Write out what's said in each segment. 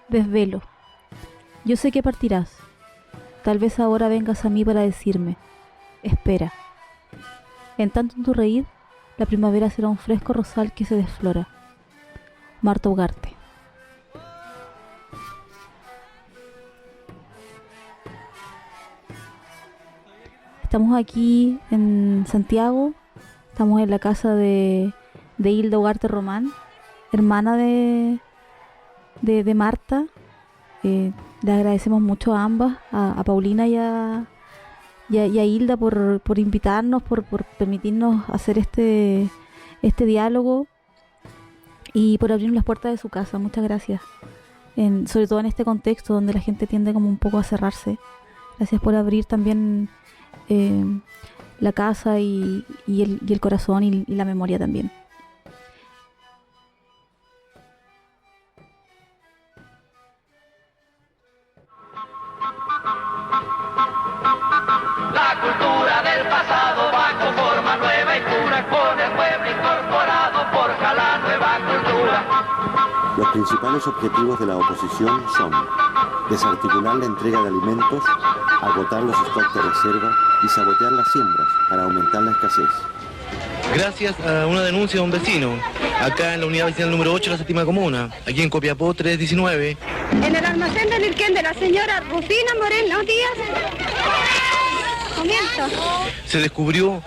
Desvelo. Yo sé que partirás. Tal vez ahora vengas a mí para decirme: espera. En tanto en tu reír, la primavera será un fresco rosal que se desflora. Marta Ugarte. Estamos aquí en Santiago. Estamos en la casa de Hilda Ugarte Román, hermana de Marta. Le agradecemos mucho a ambas, a Paulina y a Hilda por invitarnos, por permitirnos hacer este diálogo y por abrirnos las puertas de su casa. Muchas gracias. Sobre todo en este contexto donde la gente tiende como un poco a cerrarse. Gracias por abrir también la casa y el corazón y la memoria también. La cultura del pasado va con forma nueva y pura, con el pueblo incorporado, forja la nueva cultura. Los principales objetivos de la oposición son desarticular la entrega de alimentos, agotar los stocks de reserva y sabotear las siembras para aumentar la escasez. Gracias a una denuncia de un vecino, acá en la unidad vecinal número 8 de la séptima comuna, aquí en Copiapó 319. En el almacén del Irquén de la señora Rufina Moreno Díaz, comienzo. Se descubrió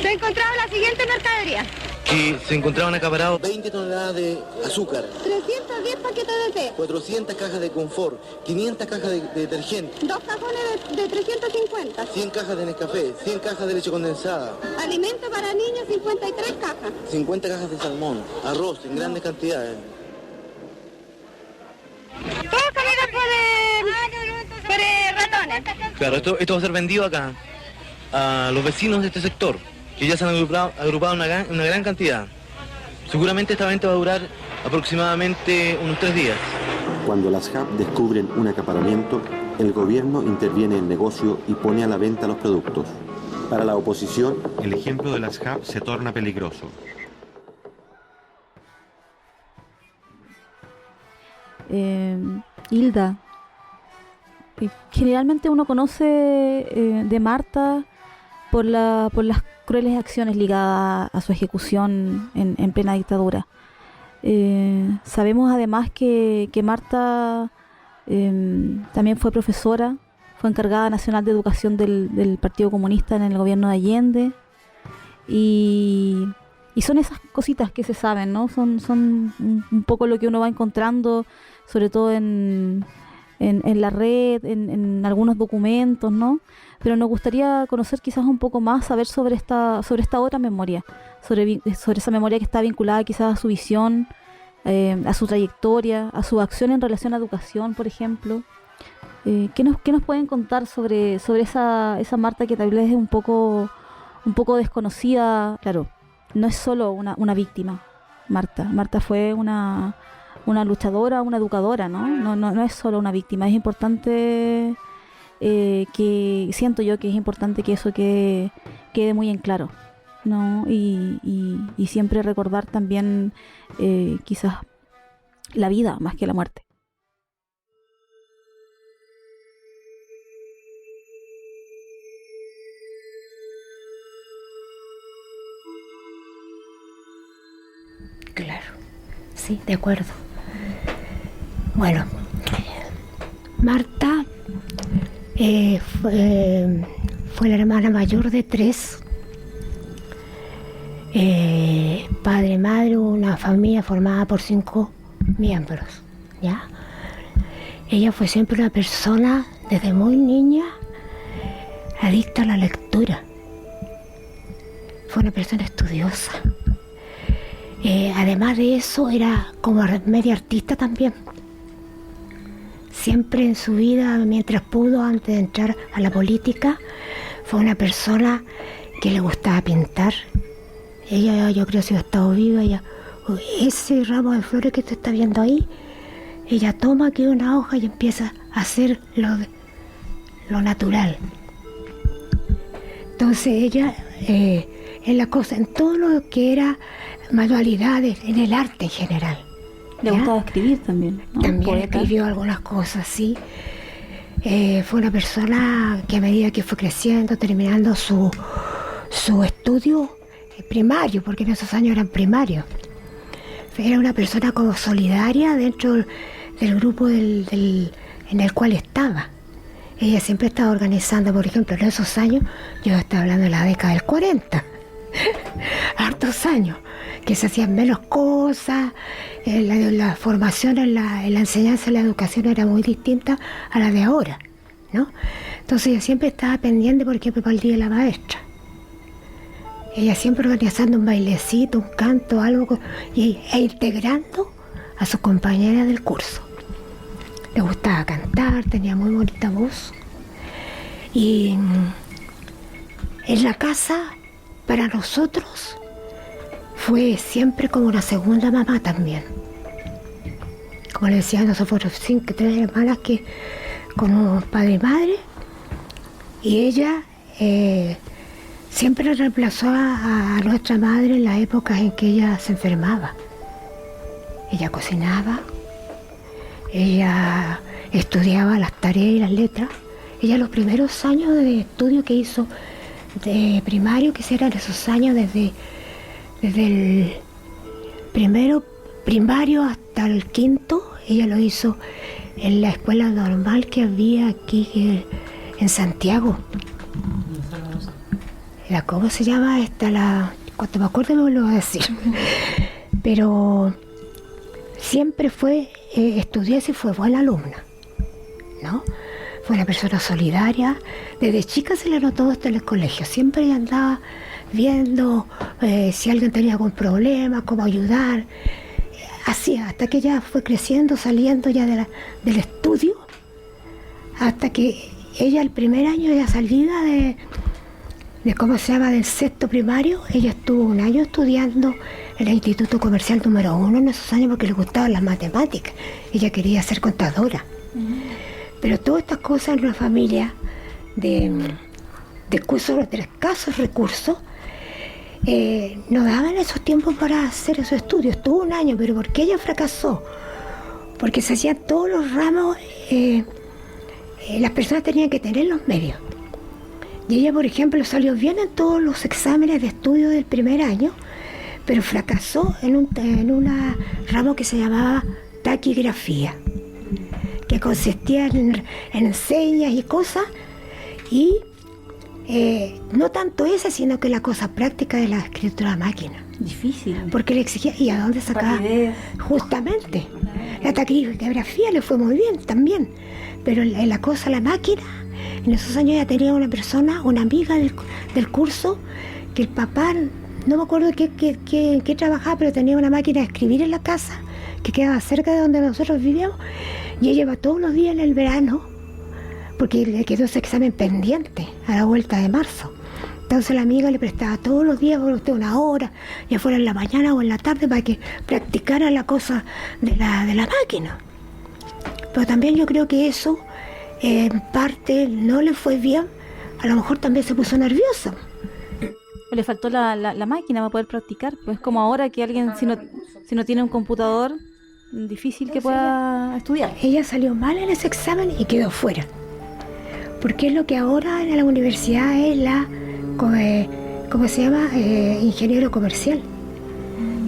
Se encontraba la siguiente mercadería: que se encontraban acaparados 20 toneladas de azúcar, 310 paquetes de té, 400 cajas de confort, 500 cajas de detergente, 2 cajones de 350, 100 cajas de Nescafé, 100 cajas de leche condensada, alimento para niños 53 cajas, 50 cajas de salmón, arroz en grandes cantidades. todo comido por ratones. Claro, esto va a ser vendido acá a los vecinos de este sector, que ya se han agrupado una gran cantidad. Seguramente esta venta va a durar aproximadamente unos 3 días. Cuando las JAP descubren un acaparamiento, el gobierno interviene en el negocio y pone a la venta los productos. Para la oposición, el ejemplo de las JAP se torna peligroso. Hilda, generalmente uno conoce de Marta por las crueles acciones ligadas a su ejecución en plena dictadura. Sabemos además que Marta también fue profesora, fue encargada nacional de educación del Partido Comunista en el gobierno de Allende, y son esas cositas que se saben, ¿no? Son un poco lo que uno va encontrando, sobre todo en la red, en algunos documentos, ¿no? Pero nos gustaría conocer quizás un poco más, saber sobre esta otra memoria, sobre esa memoria que está vinculada quizás a su visión, a su trayectoria, a su acción en relación a educación, por ejemplo. ¿Qué nos pueden contar sobre esa Marta que tal vez es un poco desconocida? Claro, no es solo una víctima, Marta. Marta fue una luchadora, una educadora, ¿no? No es solo una víctima. Es importante que siento yo que es importante que eso quede muy en claro, ¿no? Y siempre recordar también quizás la vida más que la muerte. Claro, sí, de acuerdo. Bueno, Marta fue la hermana mayor de 3. Padre, madre, una familia formada por 5 miembros, ¿ya? Ella fue siempre una persona, desde muy niña, adicta a la lectura. Fue una persona estudiosa. Además de eso, era como media artista también. Siempre en su vida, mientras pudo, antes de entrar a la política, fue una persona que le gustaba pintar. Ella, yo creo, si hubiera estado viva, ese ramo de flores que usted está viendo ahí, ella toma aquí una hoja y empieza a hacer lo natural. Entonces ella, en la cosa, en todo lo que era manualidades, en el arte en general, Le ¿ya? gustaba escribir también, ¿no? También Poeta. escribió algunas cosas, sí. Fue una persona que a medida que fue creciendo, terminando su estudio primario, porque en esos años eran primarios, era una persona como solidaria dentro del grupo en el cual estaba. Ella siempre estaba organizando, por ejemplo, en esos años, yo estaba hablando de la década del 40, hartos años, que se hacían menos cosas, la formación en la enseñanza, en la educación era muy distinta a la de ahora, ¿no? Entonces ella siempre estaba pendiente, por ejemplo, para el Día de la Maestra. Ella siempre organizando un bailecito, un canto, algo, e integrando a sus compañeras del curso. Le gustaba cantar, tenía muy bonita voz. Y en la casa, para nosotros, fue siempre como una segunda mamá también. Como le decía, nosotros tres hermanas que con un padre y madre, y ella siempre reemplazó a nuestra madre en las épocas en que ella se enfermaba. Ella cocinaba, ella estudiaba las tareas y las letras. Ella los primeros años de estudio que hizo de primario, que eran esos años desde el primario hasta el quinto, ella lo hizo en la escuela normal que había aquí en Santiago. ¿Cómo se llama esta? Cuando me acuerdo me lo voy a decir. Pero siempre estudió y fue buena alumna, ¿no? Fue una persona solidaria. Desde chica se le notó esto en el colegio. Siempre ella andaba viendo si alguien tenía algún problema, cómo ayudar. Así, hasta que ella fue creciendo, saliendo ya del estudio, hasta que ella el primer año de salida del sexto primario, ella estuvo un año estudiando en el Instituto Comercial número 1 en esos años porque le gustaban las matemáticas. Ella quería ser contadora. Pero todas estas cosas en una familia de escasos recursos no daban esos tiempos para hacer esos estudios. Estuvo un año, pero ¿por qué ella fracasó? Porque se hacían todos los ramos, las personas tenían que tener los medios. Y ella, por ejemplo, salió bien en todos los exámenes de estudio del primer año, pero fracasó en un ramo que se llamaba taquigrafía, que consistía en señas y cosas, y no tanto esa, sino que la cosa práctica de la escritura a máquina. Difícil. Porque le exigía, ¿y a dónde sacaba? Justamente. La taquigrafía le fue muy bien también, pero la cosa, la máquina, en esos años ya tenía una persona, una amiga del curso, que el papá, no me acuerdo qué trabajaba, pero tenía una máquina de escribir en la casa, que quedaba cerca de donde nosotros vivíamos, y ella iba todos los días en el verano, porque le quedó ese examen pendiente a la vuelta de marzo. Entonces la amiga le prestaba todos los días por usted una hora, ya fuera en la mañana o en la tarde, para que practicara la cosa de la máquina. Pero también yo creo que eso, en parte, no le fue bien. A lo mejor también se puso nerviosa. Le faltó la máquina para poder practicar. Pues como ahora que alguien, si no tiene un computador, difícil que pueda estudiar. Ella salió mal en ese examen y quedó fuera. Porque es lo que ahora en la universidad es ¿cómo se llama? Ingeniero comercial.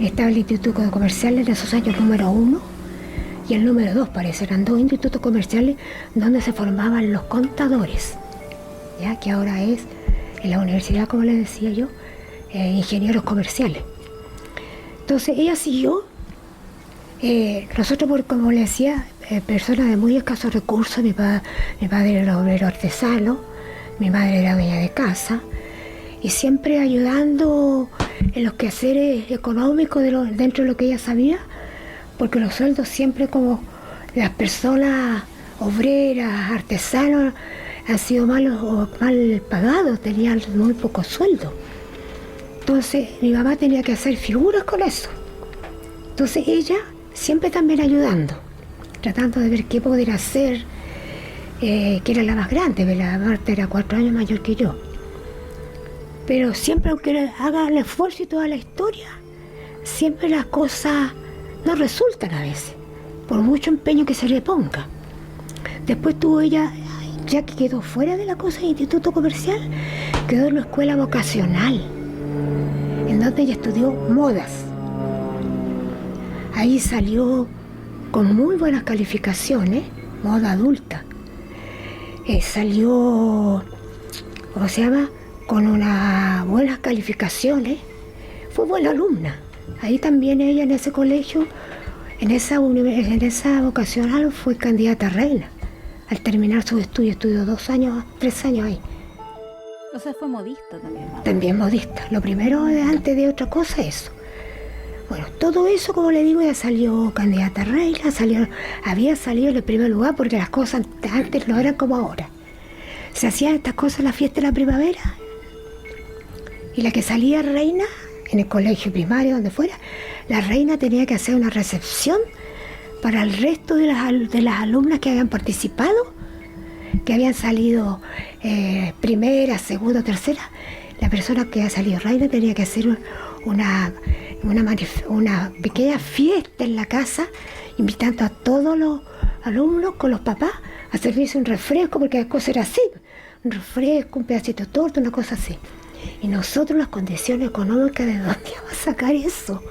Estaba el Instituto Comercial en esos años número 1 y el número 2, parece. Eran dos institutos comerciales donde se formaban los contadores, ya que ahora es en la universidad, como les decía yo, ingenieros comerciales. Entonces ella siguió. Nosotros, como les decía, personas de muy escasos recursos. Mi padre era obrero artesano, mi madre era dueña de casa, y siempre ayudando en los quehaceres económicos dentro de lo que ella sabía, porque los sueldos siempre, como las personas obreras, artesanos, han sido mal pagados, tenían muy poco sueldo. Entonces mi mamá tenía que hacer figuras con eso. Entonces ella siempre también ayudando, tratando de ver qué poder hacer, que era la más grande, la Marta era 4 años mayor que yo. Pero siempre, aunque haga el esfuerzo y toda la historia, siempre las cosas no resultan a veces, por mucho empeño que se le ponga. Después tuvo ella, ya que quedó fuera de la cosa del instituto comercial, quedó en una escuela vocacional, en donde ella estudió modas. Ahí salió con muy buenas calificaciones, moda adulta. Salió, ¿cómo se llama?, con unas buenas calificaciones. Fue buena alumna. Ahí también ella en ese colegio, en esa vocacional, fue candidata a reina. Al terminar sus estudios, estudió 2 años, 3 años ahí. O sea, fue modista también. También modista. Lo primero, antes de otra cosa, eso. Bueno, todo eso, como le digo, ya salió candidata a reina, había salido en el primer lugar, porque las cosas antes no eran como ahora. Se hacían estas cosas en la fiesta de la primavera, y la que salía reina, en el colegio primario, donde fuera, la reina tenía que hacer una recepción para el resto de las alumnas que habían participado, que habían salido primera, segunda, tercera. La persona que había salido reina tenía que hacer una pequeña fiesta en la casa, invitando a todos los alumnos con los papás a servirse un refresco, porque la cosa era así, un refresco, un pedacito de torta, una cosa así. Y nosotros, las condiciones económicas, ¿de dónde íbamos a sacar eso?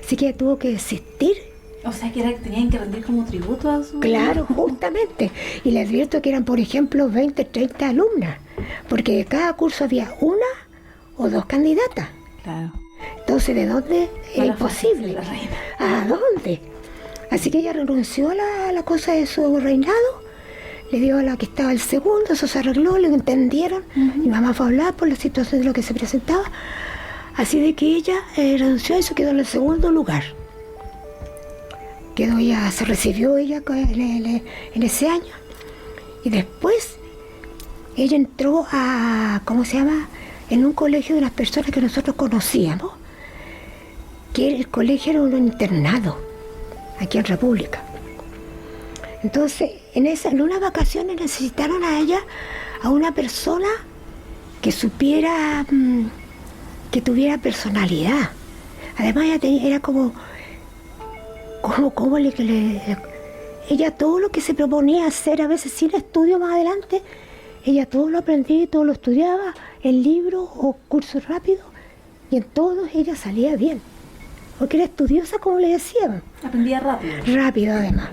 Así que ella tuvo que desistir. O sea, que tenían que rendir como tributo a su... Claro, justamente. Y le advierto que eran, por ejemplo, 20, 30 alumnas, porque de cada curso había 1 o 2 candidatas. Claro. Entonces, ¿de dónde? Era imposible. La reina. ¿A dónde? Así que ella renunció a la cosa de su reinado, le dio a la que estaba el segundo, eso se arregló, le entendieron. Mi mamá fue a hablar por la situación de lo que se presentaba. Así de que ella renunció a eso, quedó en el segundo lugar. Se recibió ella en ese año. Y después ella entró a, ¿cómo se llama?, en un colegio de las personas que nosotros conocíamos, que el colegio era un internado, aquí en República. Entonces, en unas vacaciones necesitaron a ella, a una persona que supiera, que tuviera personalidad. Además, ella era ella todo lo que se proponía hacer, a veces sin estudio más adelante, ella todo lo aprendía y todo lo estudiaba en libros o cursos rápidos, y en todos ella salía bien, porque era estudiosa, como le decían. Aprendía rápido. Rápido, además.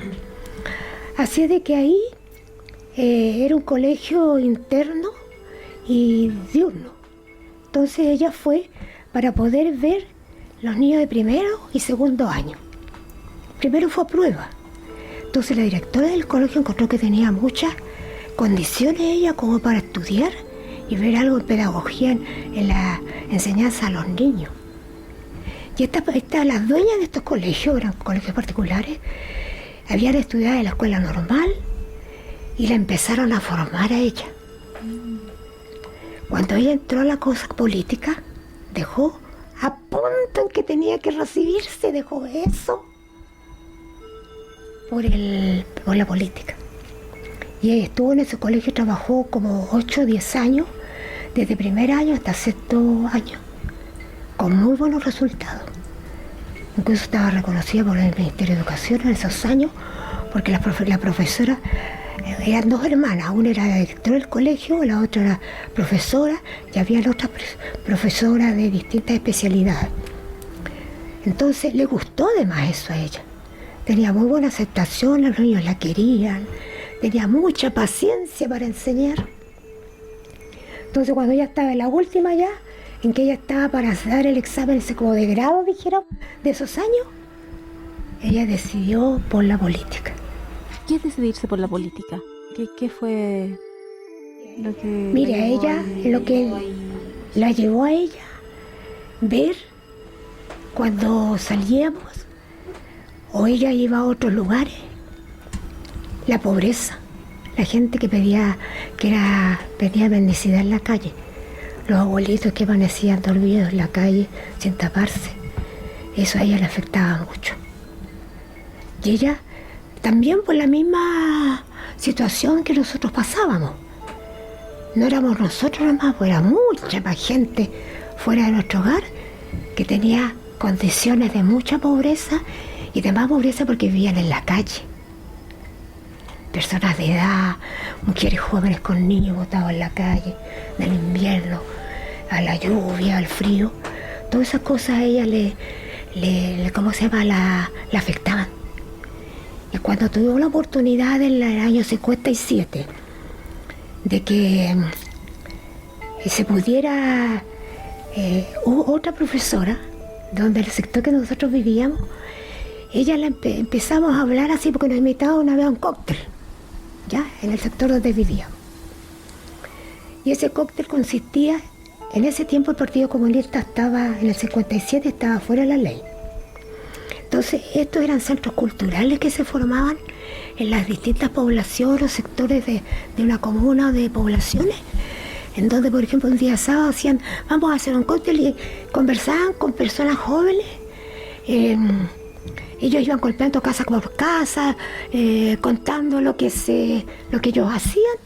Así de que ahí era un colegio interno y diurno. Entonces ella fue para poder ver los niños de primero y segundo año. Primero fue a prueba. Entonces la directora del colegio encontró que tenía muchas condiciones ella como para estudiar y ver algo de pedagogía en la enseñanza a los niños. Y las dueñas de estos colegios, eran colegios particulares, habían estudiado en la escuela normal y la empezaron a formar a ella. Cuando ella entró a la cosa política, dejó a punto en que tenía que recibirse, dejó eso por la política. Y ella estuvo en ese colegio, trabajó como 8 o 10 años, desde primer año hasta 6º año, con muy buenos resultados. Incluso estaba reconocida por el Ministerio de Educación en esos años, porque la profesora, eran 2 hermanas, una era la directora del colegio, la otra era profesora, y había otras profesoras de distintas especialidades. Entonces le gustó además eso a ella. Tenía muy buena aceptación, los niños la querían, tenía mucha paciencia para enseñar. Entonces cuando ella estaba en la última ya, en que ella estaba para dar el examen ese como de grado, dijeron, de esos años, ella decidió por la política. ¿Qué es decidirse por la política? ¿Qué fue lo que... Mira, ella, lo que la llevó a ella, ver cuando salíamos, o ella iba a otros lugares, la pobreza, la gente que pedía mendicidad en la calle, los abuelitos que amanecían dormidos en la calle sin taparse. Eso a ella le afectaba mucho. Y ella también por la misma situación que nosotros pasábamos. No éramos nosotros nomás, pues era mucha más gente fuera de nuestro hogar que tenía condiciones de mucha pobreza y de más pobreza porque vivían en la calle. Personas de edad, mujeres jóvenes con niños botados en la calle, del invierno, a la lluvia, al frío. Todas esas cosas a ella ¿cómo se llama? La afectaban. Y cuando tuvimos la oportunidad en el año 57 de que se pudiera, hubo otra profesora, donde el sector que nosotros vivíamos, ella empezamos a hablar así porque nos invitaba una vez a un cóctel, ya, en el sector donde vivíamos. Y ese cóctel consistía, en ese tiempo el Partido Comunista estaba, en el 57 estaba fuera de la ley. Entonces, estos eran centros culturales que se formaban en las distintas poblaciones o sectores de una comuna o de poblaciones, en donde, por ejemplo, un día sábado decían, vamos a hacer un cóctel, y conversaban con personas jóvenes. Ellos iban golpeando casa por casa, contando lo que ellos hacían,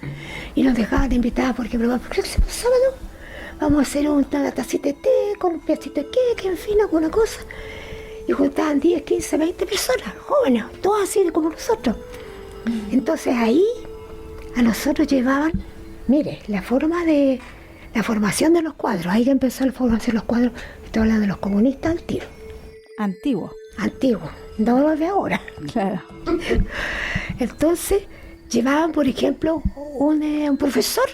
y nos dejaban de invitar, por ejemplo, el próximo sábado vamos a hacer una tacita de té con un pedacito de queque, en fin, alguna cosa. Y juntaban 10, 15, 20 personas, jóvenes, todos así como nosotros. Entonces ahí a nosotros llevaban, mire, la formación de los cuadros. Ahí ya empezó la formación de los cuadros. Estoy hablando de los comunistas Antiguo. antiguos, no los de ahora. Claro. Entonces llevaban, por ejemplo, un profesor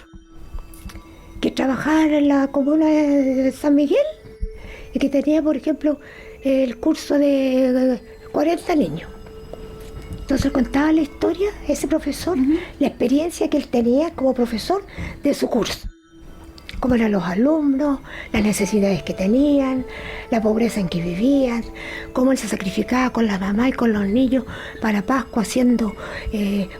que trabajaba en la comuna de San Miguel y que tenía, por ejemplo, el curso de 40 niños. Entonces contaba la historia, ese profesor, la experiencia que él tenía como profesor de su curso. Cómo eran los alumnos, las necesidades que tenían, la pobreza en que vivían, cómo él se sacrificaba con la mamá y con los niños para Pascua haciendo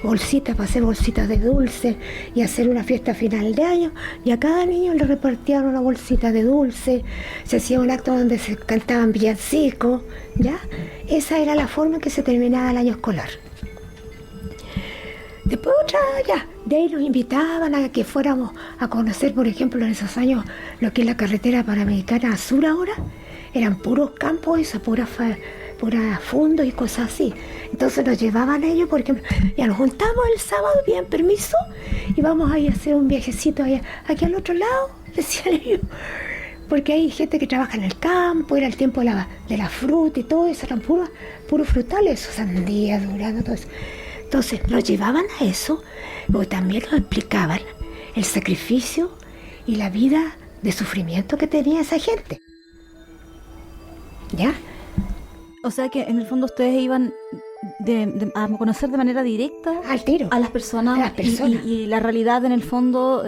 bolsitas, para hacer bolsitas de dulce y hacer una fiesta final de año, y a cada niño le repartían una bolsita de dulce, se hacía un acto donde se cantaban villancicos, ¿ya? Esa era la forma en que se terminaba el año escolar. Después otra, ya, de ahí nos invitaban a que fuéramos a conocer, por ejemplo, en esos años, lo que es la carretera panamericana sur ahora. Eran puros campos, esa pura fundos y cosas así. Entonces nos llevaban ellos, por ejemplo, ya nos juntamos el sábado, bien permiso, y vamos a ir a hacer un viajecito allá, aquí al otro lado, decían ellos. Porque hay gente que trabaja en el campo, era el tiempo de la fruta y todo eso, eran puros frutales, sandía, durazno, todo eso. Entonces nos llevaban a eso, pero también nos explicaban el sacrificio y la vida de sufrimiento que tenía esa gente. ¿Ya? O sea que en el fondo ustedes iban a conocer de manera directa al tiro a las personas, y la realidad en el fondo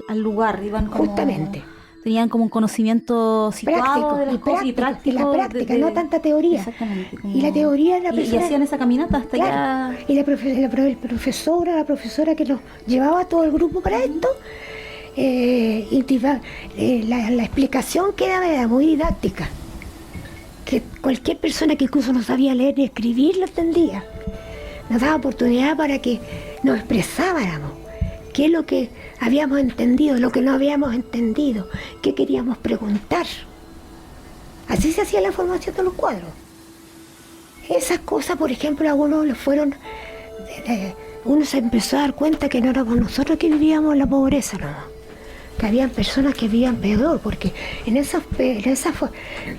al lugar. Iban como, justamente. Tenían como un conocimiento situado de las cosas, y práctico. La práctica, no tanta teoría. Exactamente. Y la teoría de la persona. Y hacían esa caminata hasta claro, allá. Y la profesora que nos llevaba a todo el grupo para esto, la explicación que era muy didáctica. Que cualquier persona que incluso no sabía leer ni escribir lo entendía. Nos daba oportunidad para que nos expresáramos qué es lo que habíamos entendido, lo que no habíamos entendido, qué queríamos preguntar. Así se hacía la formación de los cuadros. Esas cosas, por ejemplo, a uno le fueron... uno se empezó a dar cuenta que no éramos nosotros que vivíamos en la pobreza, no. Que habían personas que vivían peor, porque en esa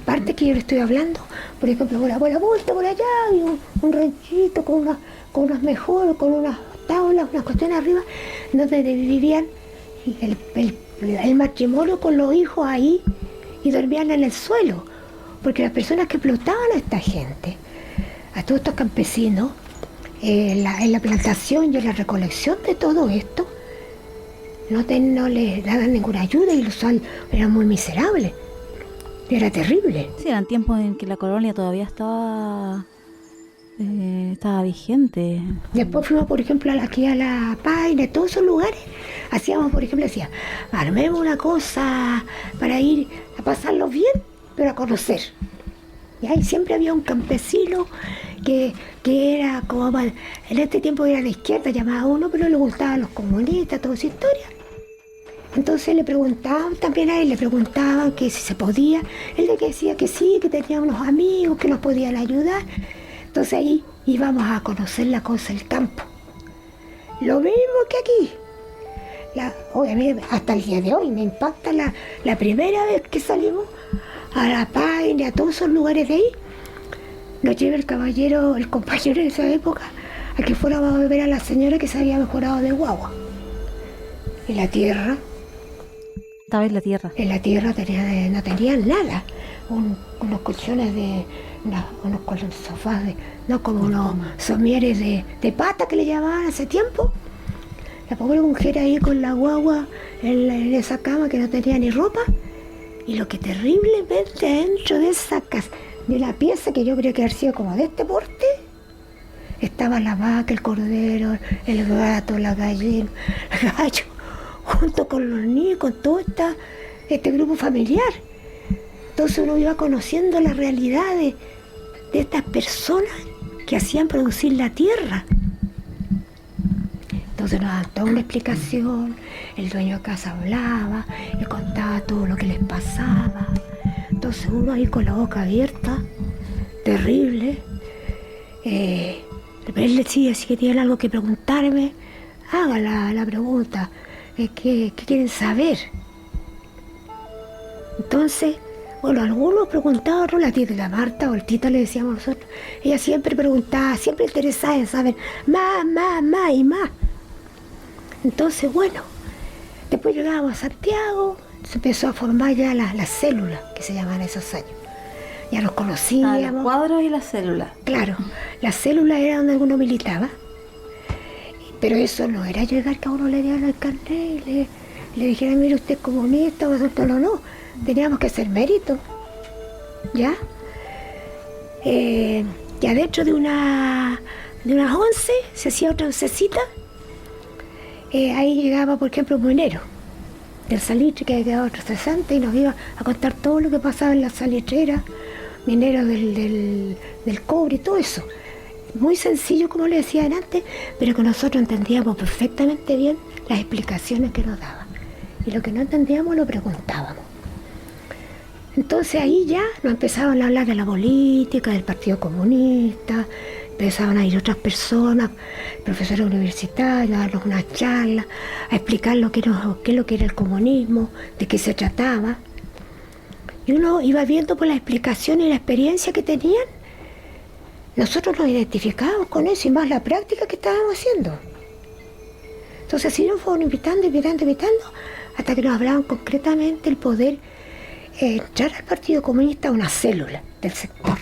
parte que yo le estoy hablando, por ejemplo, por la vuelta por allá, y un ranchito con unas mejores, con unas tablas, unas cuestiones arriba, donde vivían el matrimonio con los hijos ahí y dormían en el suelo, porque las personas que explotaban a esta gente, a todos estos campesinos, en la plantación y en la recolección de todo esto, no les daban ninguna ayuda y los eran muy miserables. Era terrible. Sí, eran tiempos en que la colonia todavía estaba vigente. Después fuimos, por ejemplo, aquí a La Paina, todos esos lugares. Hacíamos, por ejemplo, armemos una cosa para ir a pasarlo bien, pero a conocer. Y ahí siempre había un campesino que era como, en este tiempo era de izquierda, llamaba uno, pero le gustaban los comunistas, toda esa historia. Entonces le preguntaban también a él, que si se podía. Él le decía que sí, que tenía unos amigos que nos podían ayudar. Entonces ahí íbamos a conocer la cosa del campo. Lo mismo que aquí. Obviamente, hasta el día de hoy me impacta la primera vez que salimos a La Paine, a todos esos lugares de ahí. Nos lleva el compañero de esa época, a que fuéramos a ver a la señora que se había mejorado de guagua. En la tierra. Estaba en la tierra. En la tierra no tenían nada. Unos colchones unos sofás, no como unos somieres de pata que le llamaban hace tiempo. La pobre mujer ahí con la guagua en esa cama que no tenía ni ropa. Y lo que terriblemente dentro de esa casa, de la pieza que yo creo que había sido como de este porte, estaba la vaca, el cordero, el gato, la gallina, el gallo, junto con los niños, con todo este grupo familiar. Entonces uno iba conociendo la realidad de estas personas que hacían producir la tierra. Entonces nos daban toda una explicación, el dueño de casa hablaba, le contaba todo lo que les pasaba. Entonces uno ahí con la boca abierta, terrible. Él decía, si que tienen algo que preguntarme, haga la pregunta, ¿qué quieren saber? Entonces, bueno, algunos preguntaban, otros, la tita Marta o el Tito le decíamos nosotros, ella siempre preguntaba, siempre interesada en saber más y más. Entonces, bueno, después llegábamos a Santiago, se empezó a formar ya las células, que se llaman esos años. Ya nos conocíamos. Los cuadros y las células. Claro, las células era donde uno militaba, pero eso no era llegar que a uno le dieran el carnet y le dijeran, mire, usted es comunista, vosotros no, teníamos que hacer mérito, ¿ya? Ya dentro de unas 11 se hacía otra oncecita. Ahí llegaba, por ejemplo, un minero del salitre que había quedado otro cesante y nos iba a contar todo lo que pasaba en la salitrera, mineros del cobre y todo eso. Muy sencillo, como le decía antes, pero que nosotros entendíamos perfectamente bien las explicaciones que nos daban. Y lo que no entendíamos lo preguntábamos. Entonces ahí ya nos empezaban a hablar de la política, del Partido Comunista, empezaban a ir otras personas, profesores universitarios, a darnos una charla, a explicar qué es lo que era el comunismo, de qué se trataba. Y uno iba viendo por las explicaciones y la experiencia que tenían, nosotros nos identificábamos con eso y más la práctica que estábamos haciendo. Entonces así nos fueron invitando, hasta que nos hablaban concretamente el poder entrar al Partido Comunista a una célula del sector.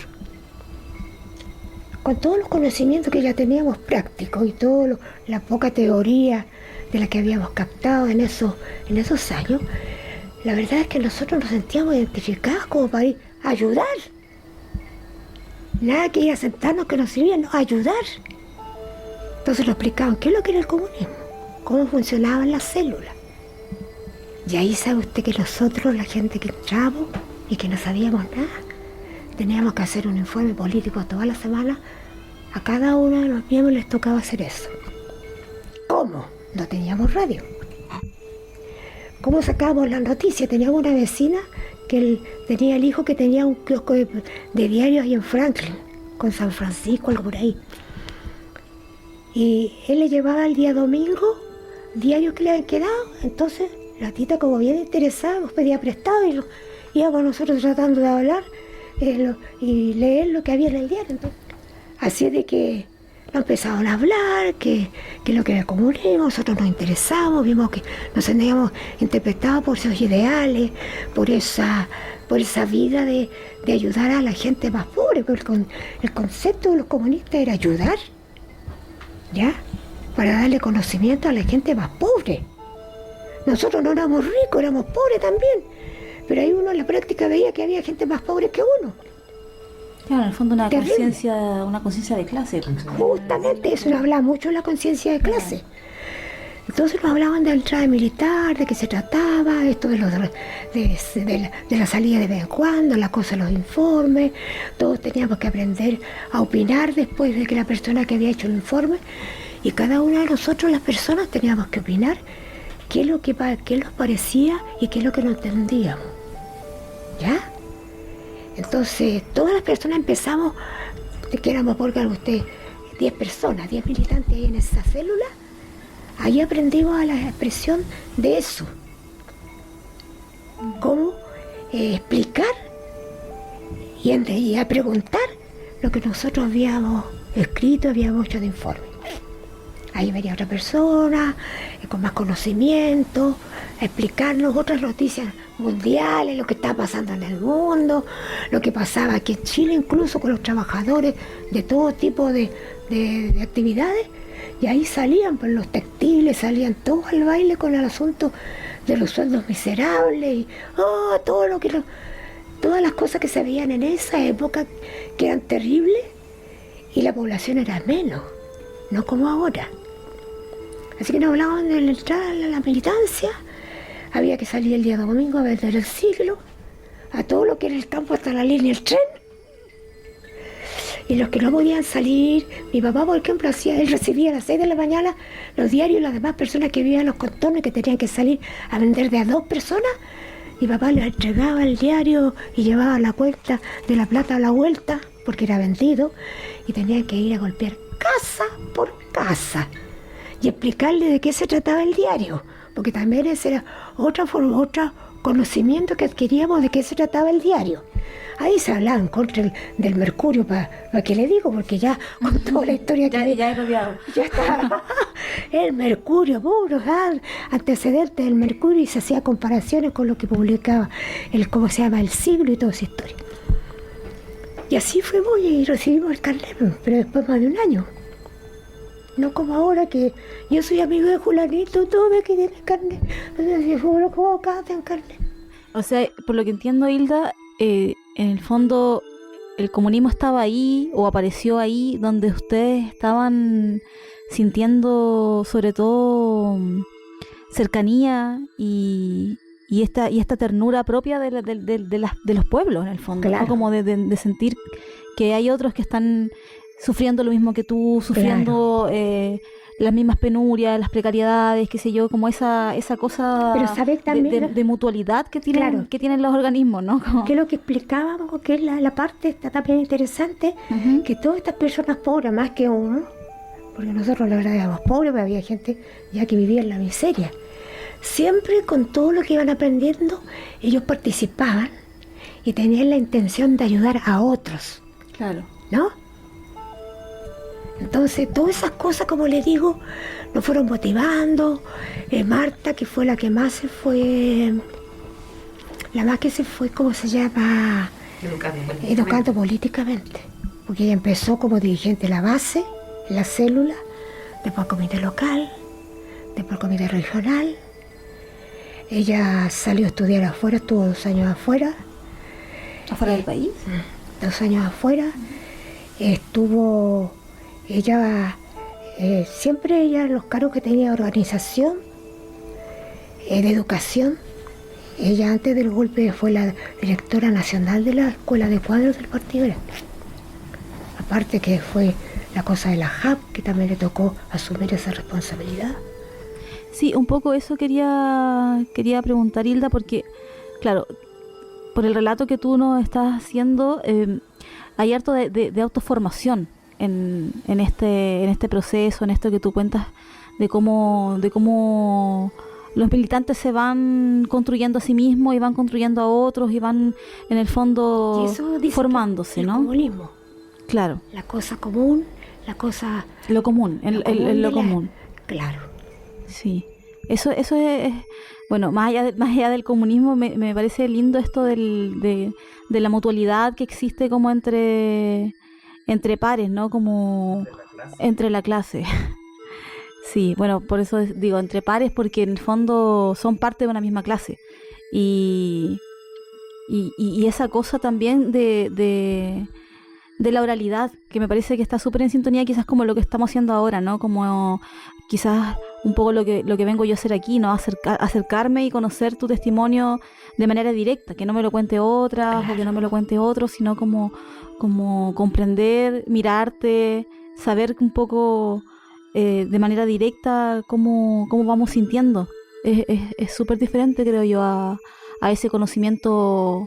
Con todos los conocimientos que ya teníamos prácticos y toda la poca teoría de la que habíamos captado en esos años, la verdad es que nosotros nos sentíamos identificados como para ir a ayudar. Nada que ir a sentarnos que nos sirvía, no, ayudar. Entonces nos explicaban qué es lo que era el comunismo, cómo funcionaban las células. Y ahí sabe usted que nosotros, la gente que entramos y que no sabíamos nada, teníamos que hacer un informe político toda la semana. A cada uno de los miembros les tocaba hacer eso. ¿Cómo? No teníamos radio. ¿Cómo sacábamos las noticias? Teníamos una vecina que tenía el hijo que tenía un kiosco de diarios ahí en Franklin, con San Francisco, algo por ahí. Y él le llevaba el día domingo diarios que le habían quedado. Entonces la tita, como bien interesada, nos pedía prestado y íbamos nosotros tratando de hablar y leer lo que había en el diario. Entonces, así de que nos empezaron a hablar, que lo que era el comunismo, nosotros nos interesamos, vimos que nos sentíamos interpretados por esos ideales, por esa vida de ayudar a la gente más pobre, porque el concepto de los comunistas era ayudar, ¿ya? Para darle conocimiento a la gente más pobre. Nosotros no éramos ricos, éramos pobres también, pero ahí uno en la práctica veía que había gente más pobre que uno. Claro, en el fondo una conciencia de clase. Justamente eso, nos hablaba mucho de la conciencia de clase. Entonces nos hablaban de la entrada militar, de qué se trataba, esto de la salida de vez en cuando, la cosa de los informes. Todos teníamos que aprender a opinar después de que la persona que había hecho el informe, y cada una de nosotros, las personas, teníamos que opinar qué nos parecía y qué es lo que no entendíamos. ¿Ya? Entonces, todas las personas empezamos de que éramos, porque usted, 10 personas, 10 militantes ahí en esa célula, ahí aprendimos a la expresión de eso. Cómo explicar y a preguntar lo que nosotros habíamos escrito, habíamos hecho de informe. Ahí venía otra persona, con más conocimiento, a explicarnos otras noticias mundiales, lo que estaba pasando en el mundo, lo que pasaba aquí en Chile, incluso con los trabajadores de todo tipo de actividades. Y ahí salían pues, los textiles, salían todos al baile con el asunto de los sueldos miserables y todas las cosas que se veían en esa época que eran terribles, y la población era menos, no como ahora. Así que nos hablaban de entrar a la militancia, había que salir el día domingo a vender el siglo, a todo lo que era el campo hasta la línea del tren. Y los que no podían salir, mi papá, por ejemplo, él recibía a las 6 de la mañana los diarios y las demás personas que vivían en los contornos que tenían que salir a vender de a 2 personas. Mi papá les entregaba el diario y llevaba la cuenta de la plata a la vuelta, porque era vendido, y tenían que ir a golpear casa por casa y explicarle de qué se trataba el diario, porque también ese era otro conocimiento que adquiríamos de qué se trataba el diario. Ahí se hablaba en contra del mercurio, para qué le digo, porque ya con toda la historia que ya he copiado. ya está el mercurio puro, antecedentes del mercurio, y se hacía comparaciones con lo que publicaba el siglo y toda esa historia. Y así fuimos y recibimos el carnet, pero después más de un año. No como ahora que yo soy amigo de Julanito, todo me que tiene carnet. Entonces, ¿cómo acá tienen carnet? O sea, por lo que entiendo, Hilda, en el fondo el comunismo estaba ahí o apareció ahí donde ustedes estaban sintiendo sobre todo cercanía y esta ternura propia de los pueblos, en el fondo, claro. ¿no? Como de sentir que hay otros que están sufriendo lo mismo que tú, sufriendo las mismas penurias, las precariedades, qué sé yo, como esa cosa. Pero sabes también de mutualidad que tienen, claro, que tienen los organismos, ¿no? Como... que es lo que explicábamos, que es la parte está también interesante, que todas estas personas pobres, más que uno, porque nosotros la verdad éramos pobres, pero había gente ya que vivía en la miseria, siempre con todo lo que iban aprendiendo, ellos participaban y tenían la intención de ayudar a otros. Claro. ¿No? Entonces, todas esas cosas, como les digo, nos fueron motivando. Marta, que fue la que más se fue, ¿cómo se llama? Educando políticamente. Porque ella empezó como dirigente de la base, en la célula, después comité local, después comité regional. Ella salió a estudiar afuera, estuvo 2 años afuera. ¿Afuera del país? 2 años afuera. Estuvo... Ella, siempre ella, los cargos que tenía de organización, de educación, ella antes del golpe fue la directora nacional de la Escuela de Cuadros del Partido Grande. Aparte que fue la cosa de la JAP, que también le tocó asumir esa responsabilidad. Sí, un poco eso quería preguntar, Hilda, porque, claro, por el relato que tú nos estás haciendo, hay harto de autoformación en este proceso, en esto que tú cuentas de cómo los militantes se van construyendo a sí mismos y van construyendo a otros y van en el fondo formándose, el ¿no? Comunismo. Claro. La cosa común, la cosa... Lo común, lo común. Claro. Sí. Eso es bueno, más allá del comunismo, me parece lindo esto de la mutualidad que existe como entre pares, ¿no? Como entre la clase. Sí, bueno, por eso digo entre pares, porque en el fondo son parte de una misma clase. Y esa cosa también de la oralidad, que me parece que está súper en sintonía quizás como lo que estamos haciendo ahora, ¿no? Como quizás un poco lo que vengo yo a hacer aquí, ¿no? Acercarme y conocer tu testimonio de manera directa, que no me lo cuente otra, o que no me lo cuente otro, sino como comprender, mirarte, saber un poco de manera directa cómo vamos sintiendo. Es súper diferente, creo yo, a ese conocimiento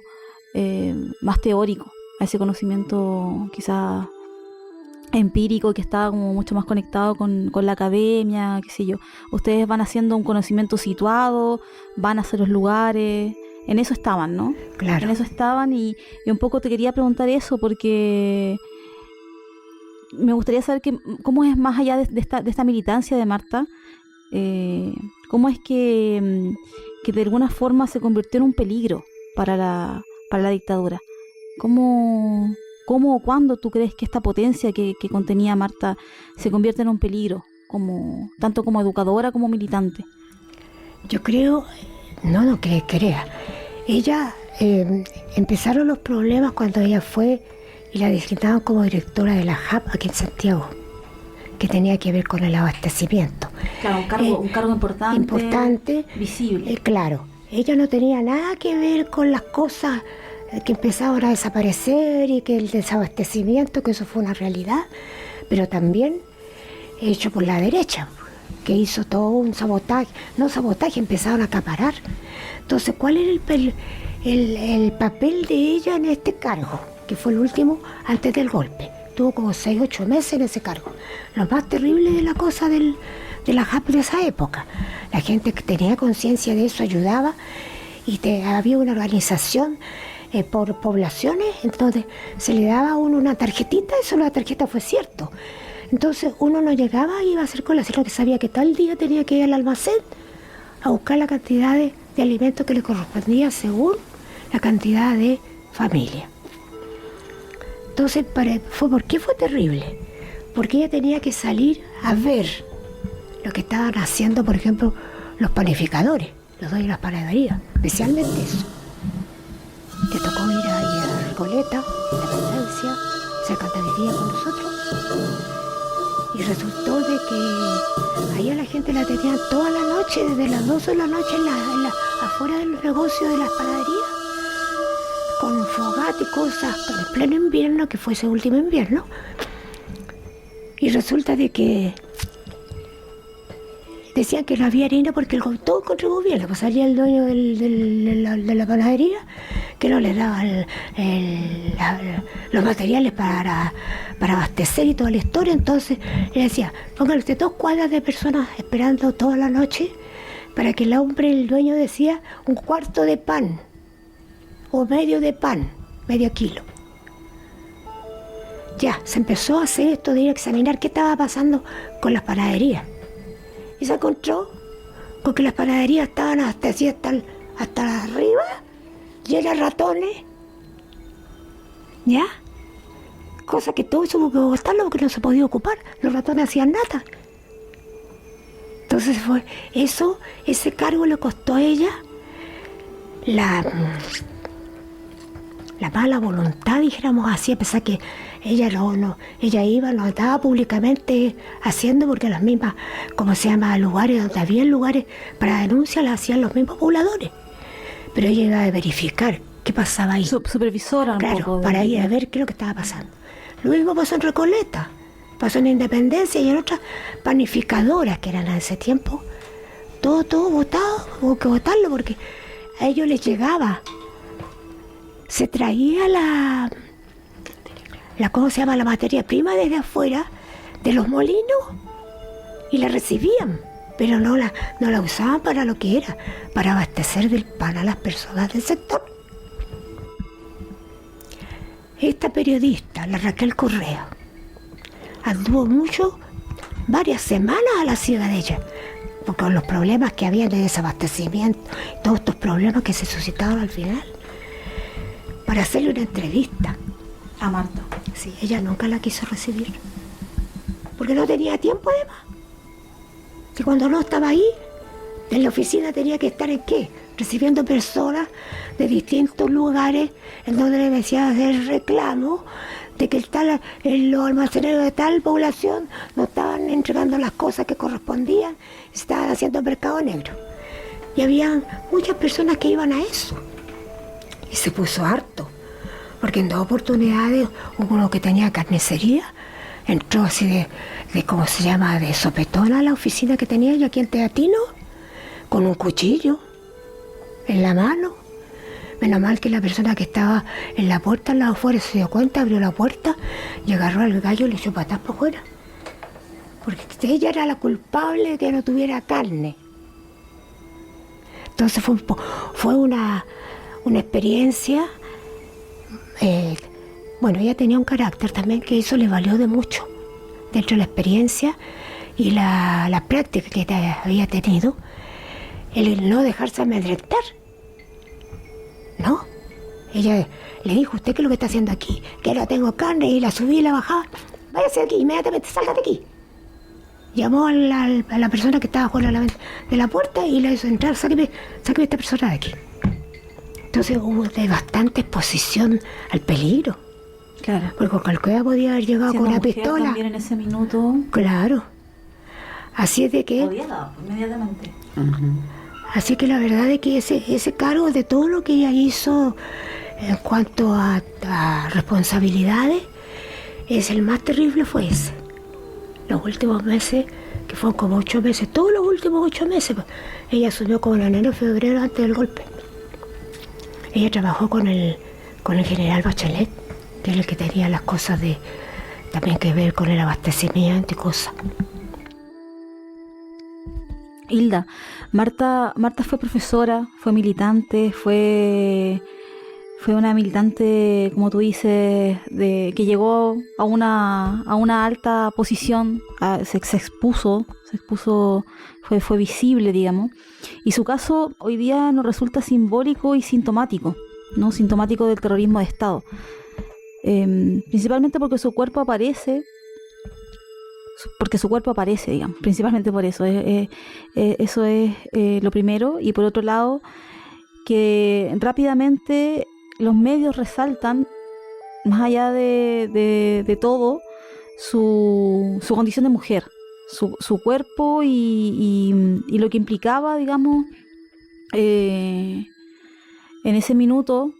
más teórico, a ese conocimiento quizás empírico, que estaba como mucho más conectado con la academia, qué sé yo. Ustedes van haciendo un conocimiento situado, van hacia los lugares, en eso estaban, ¿no? Claro. En eso estaban y un poco te quería preguntar eso porque me gustaría saber cómo es más allá de esta militancia de Marta, cómo es que de alguna forma se convirtió en un peligro para la dictadura. ¿Cómo o cuándo tú crees que esta potencia que contenía Marta se convierte en un peligro, tanto como educadora como militante? Yo creo, no que crea. Ella, empezaron los problemas cuando ella fue y la designaron como directora de la JAP aquí en Santiago, que tenía que ver con el abastecimiento. Claro, un cargo importante, visible. Claro, ella no tenía nada que ver con las cosas que empezaron a desaparecer y que el desabastecimiento, que eso fue una realidad, pero también hecho por la derecha, que hizo todo un sabotaje, empezaron a acaparar. Entonces, ¿cuál era el papel de ella en este cargo? Que fue el último antes del golpe. Tuvo como 6 u 8 meses en ese cargo. Lo más terrible de la cosa de la JAP de esa época. La gente que tenía conciencia de eso ayudaba y había una organización por poblaciones, entonces se le daba a uno una tarjetita, eso la tarjeta fue cierto. Entonces uno no llegaba y iba a hacer cola, sino que sabía que tal día tenía que ir al almacén a buscar la cantidad de alimentos que le correspondía según la cantidad de familia. Entonces, ¿por qué fue terrible? Porque ella tenía que salir a ver lo que estaban haciendo, por ejemplo, los panificadores, los dueños de las panaderías, especialmente eso. Le tocó ir ahí a Recoleta, Independencia, cerca de vivía con nosotros, y resultó de que ahí a la gente la tenían toda la noche, desde las 12 de la noche afuera del negocio de las panaderías, con fogata y cosas, en pleno invierno, que fue ese último invierno. Y resulta de que decían que no había harina porque todo contra el gobierno, pues salía el dueño de la panadería que no le daba los materiales para abastecer y toda la historia. Entonces le decía, póngale usted 2 cuadras de personas esperando toda la noche para que el dueño decía 1/4 de pan o medio de pan, medio kilo. Ya, se empezó a hacer esto de ir a examinar qué estaba pasando con las panaderías. Y se encontró con que las panaderías estaban hasta arriba, llenas de ratones, ¿ya? Cosa que todo eso hubo que botarlo porque no se podía ocupar, los ratones hacían nada. Entonces ese cargo le costó a ella la mala voluntad, dijéramos así, a pesar que ella ella iba, lo estaba públicamente haciendo porque las mismas, lugares donde había lugares para denuncias las hacían los mismos pobladores. Pero ella iba a verificar qué pasaba ahí. Supervisora. Claro, para ir a ver qué es lo que estaba pasando. Lo mismo pasó en Recoleta, pasó en Independencia y en otras panificadoras que eran en ese tiempo. Todo botado, hubo que botarlo porque a ellos les llegaba. Se traía la materia prima desde afuera de los molinos y la recibían, pero no la usaban para lo que era, para abastecer del pan a las personas del sector. Esta periodista, la Raquel Correa, anduvo varias semanas a la ciudad de ella, porque con los problemas que había de desabastecimiento, todos estos problemas que se suscitaban al final, para hacerle una entrevista a Marta. Sí, ella nunca la quiso recibir, porque no tenía tiempo además. Que cuando no estaba ahí, en la oficina tenía que estar ¿en qué? Recibiendo personas de distintos lugares en donde le decía hacer reclamo de que los almaceneros de tal población no estaban entregando las cosas que correspondían, estaban haciendo mercado negro. Y había muchas personas que iban a eso. Y se puso harto, porque en 2 oportunidades hubo uno que tenía carnicería, entró así de sopetón a la oficina que tenía yo aquí en Teatino, con un cuchillo en la mano, Menos mal que la persona que estaba en la puerta al lado afuera se dio cuenta, abrió la puerta y agarró al gallo y le echó patas por fuera. Porque ella era la culpable de que no tuviera carne. Entonces fue una experiencia. Bueno, ella tenía un carácter también que eso le valió de mucho. Dentro de la experiencia y la práctica que había tenido, el no dejarse amedrentar. ¿No? Ella le dijo, ¿usted qué es lo que está haciendo aquí? Que no tengo carne, y la subí y la bajaba. Váyase de aquí, inmediatamente salga de aquí. Llamó a la persona que estaba fuera de la puerta y le hizo entrar, sáqueme esta persona de aquí. Entonces hubo bastante exposición al peligro. Claro. Porque cualquiera podía haber llegado Siendo con una mujer pistola. También en ese minuto. Claro. Así es de que... Odiada, inmediatamente. Así que la verdad es que ese cargo de todo lo que ella hizo en cuanto a responsabilidades, el más terrible fue ese. Los últimos meses, que fueron como 8 meses, todos los últimos 8 meses, pues, ella asumió como en enero, febrero, antes del golpe. Ella trabajó con el general Bachelet, que era el que tenía las cosas también que ver con el abastecimiento y cosas. Hilda, Marta fue profesora, fue militante, fue una militante, como tú dices, que llegó a una alta posición, se expuso, fue visible, digamos, y su caso hoy día nos resulta simbólico y sintomático, ¿no? Sintomático del terrorismo de Estado, principalmente porque su cuerpo aparece, digamos, principalmente por eso. Eso es lo primero. Y por otro lado, que rápidamente los medios resaltan, más allá de todo, su condición de mujer, su cuerpo y lo que implicaba, digamos, en ese minuto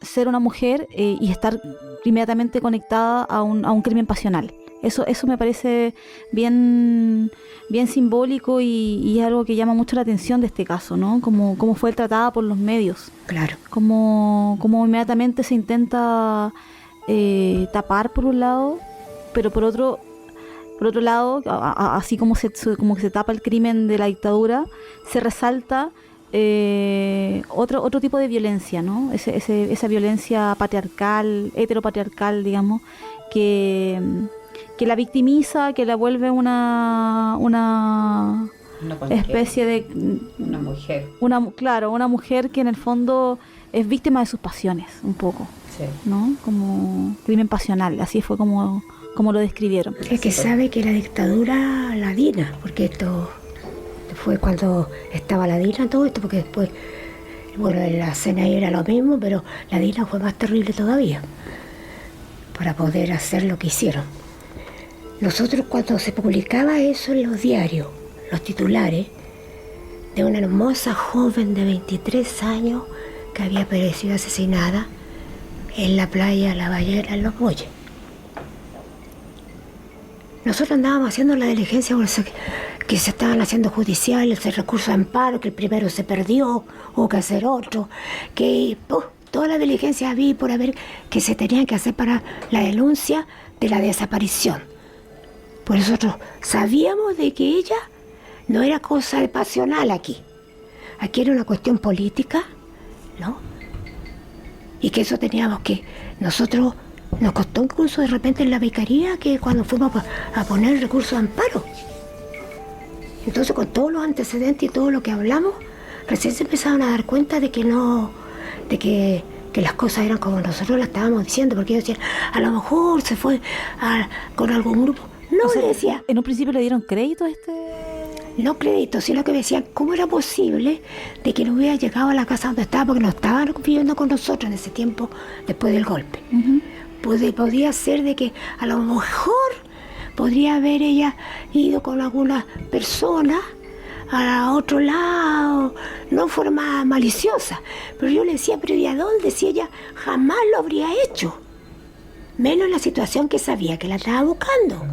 ser una mujer y estar inmediatamente conectada a un crimen pasional. Eso me parece bien simbólico y es algo que llama mucho la atención de este caso, ¿no? Cómo fue tratada por los medios. Claro. Cómo inmediatamente se intenta tapar por un lado, pero por otro lado, así como se tapa el crimen de la dictadura, se resalta otro tipo de violencia, ¿no? Esa violencia patriarcal, heteropatriarcal, digamos, que la victimiza, que la vuelve una especie de... Una mujer. Una mujer que en el fondo es víctima de sus pasiones, un poco, Sí. ¿no? Como crimen pasional, así fue como lo describieron. Es que sabe que la dictadura, la DINA, porque esto fue cuando estaba la DINA, todo esto, porque después, bueno, en la CNI era lo mismo, pero la DINA fue más terrible todavía, para poder hacer lo que hicieron. Nosotros, cuando se publicaba eso en los diarios, los titulares, de una hermosa joven de 23 años que había perecido asesinada en la playa La Ballera, en Los Boyes. Nosotros andábamos haciendo la diligencia que se estaban haciendo judiciales, el recurso de amparo, que el primero se perdió, hubo que hacer otro, que toda la diligencia había por haber que se tenían que hacer para la denuncia de la desaparición. Pues nosotros sabíamos de que ella no era cosa pasional aquí. Aquí era una cuestión política, ¿no? Y que eso teníamos que... Nosotros nos costó incluso de repente en la vicaría que cuando fuimos a poner el recurso de amparo. Entonces, con todos los antecedentes y todo lo que hablamos, recién se empezaron a dar cuenta de que no... de que las cosas eran como nosotros las estábamos diciendo, porque ellos decían, a lo mejor se fue con algún grupo. No, O sea, le decía... ¿En un principio le dieron crédito a No crédito, sino que me decían cómo era posible de que no hubiera llegado a la casa donde estaba, porque no estaban viviendo con nosotros en ese tiempo después del golpe. Uh-huh. Podía ser de que a lo mejor podría haber ella ido con alguna persona a otro lado, no en forma maliciosa. Pero yo le decía, pero ¿y a dónde? Si ella jamás lo habría hecho. Menos en la situación que sabía que la estaba buscando.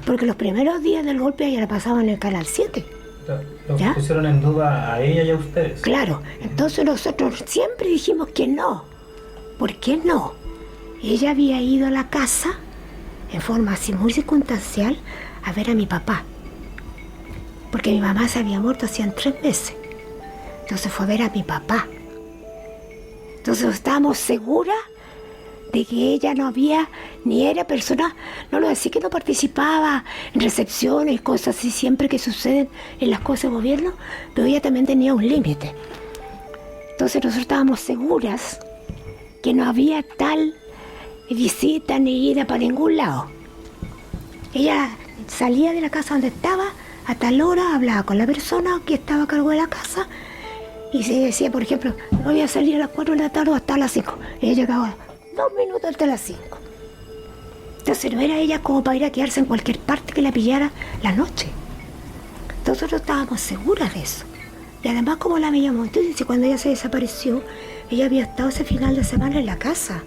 Porque los primeros días del golpe ella la pasaba en el Canal 7. Los ¿Ya? pusieron en duda a ella y a ustedes. Claro, entonces nosotros siempre dijimos que no. ¿Por qué no? Ella había ido a la casa en forma así muy circunstancial a ver a mi papá. Porque mi mamá se había muerto hacían 3 meses. Entonces fue a ver a mi papá. Entonces estábamos seguras de que ella no había, ni era persona, no lo decía que no participaba en recepciones y cosas así siempre que suceden en las cosas de gobierno, pero ella también tenía un límite. Entonces nosotros estábamos seguras que no había tal visita ni ida para ningún lado. Ella salía de la casa donde estaba, a tal hora hablaba con la persona que estaba a cargo de la casa y se decía, por ejemplo, voy a salir a las 4 de la tarde hasta las 5. Ella llegaba 2 minutos hasta las 5. Entonces no era ella como para ir a quedarse en cualquier parte que la pillara la noche. Entonces nosotros estábamos seguras de eso. Y además como la veíamos, entonces cuando ella se desapareció, ella había estado ese final de semana en la casa.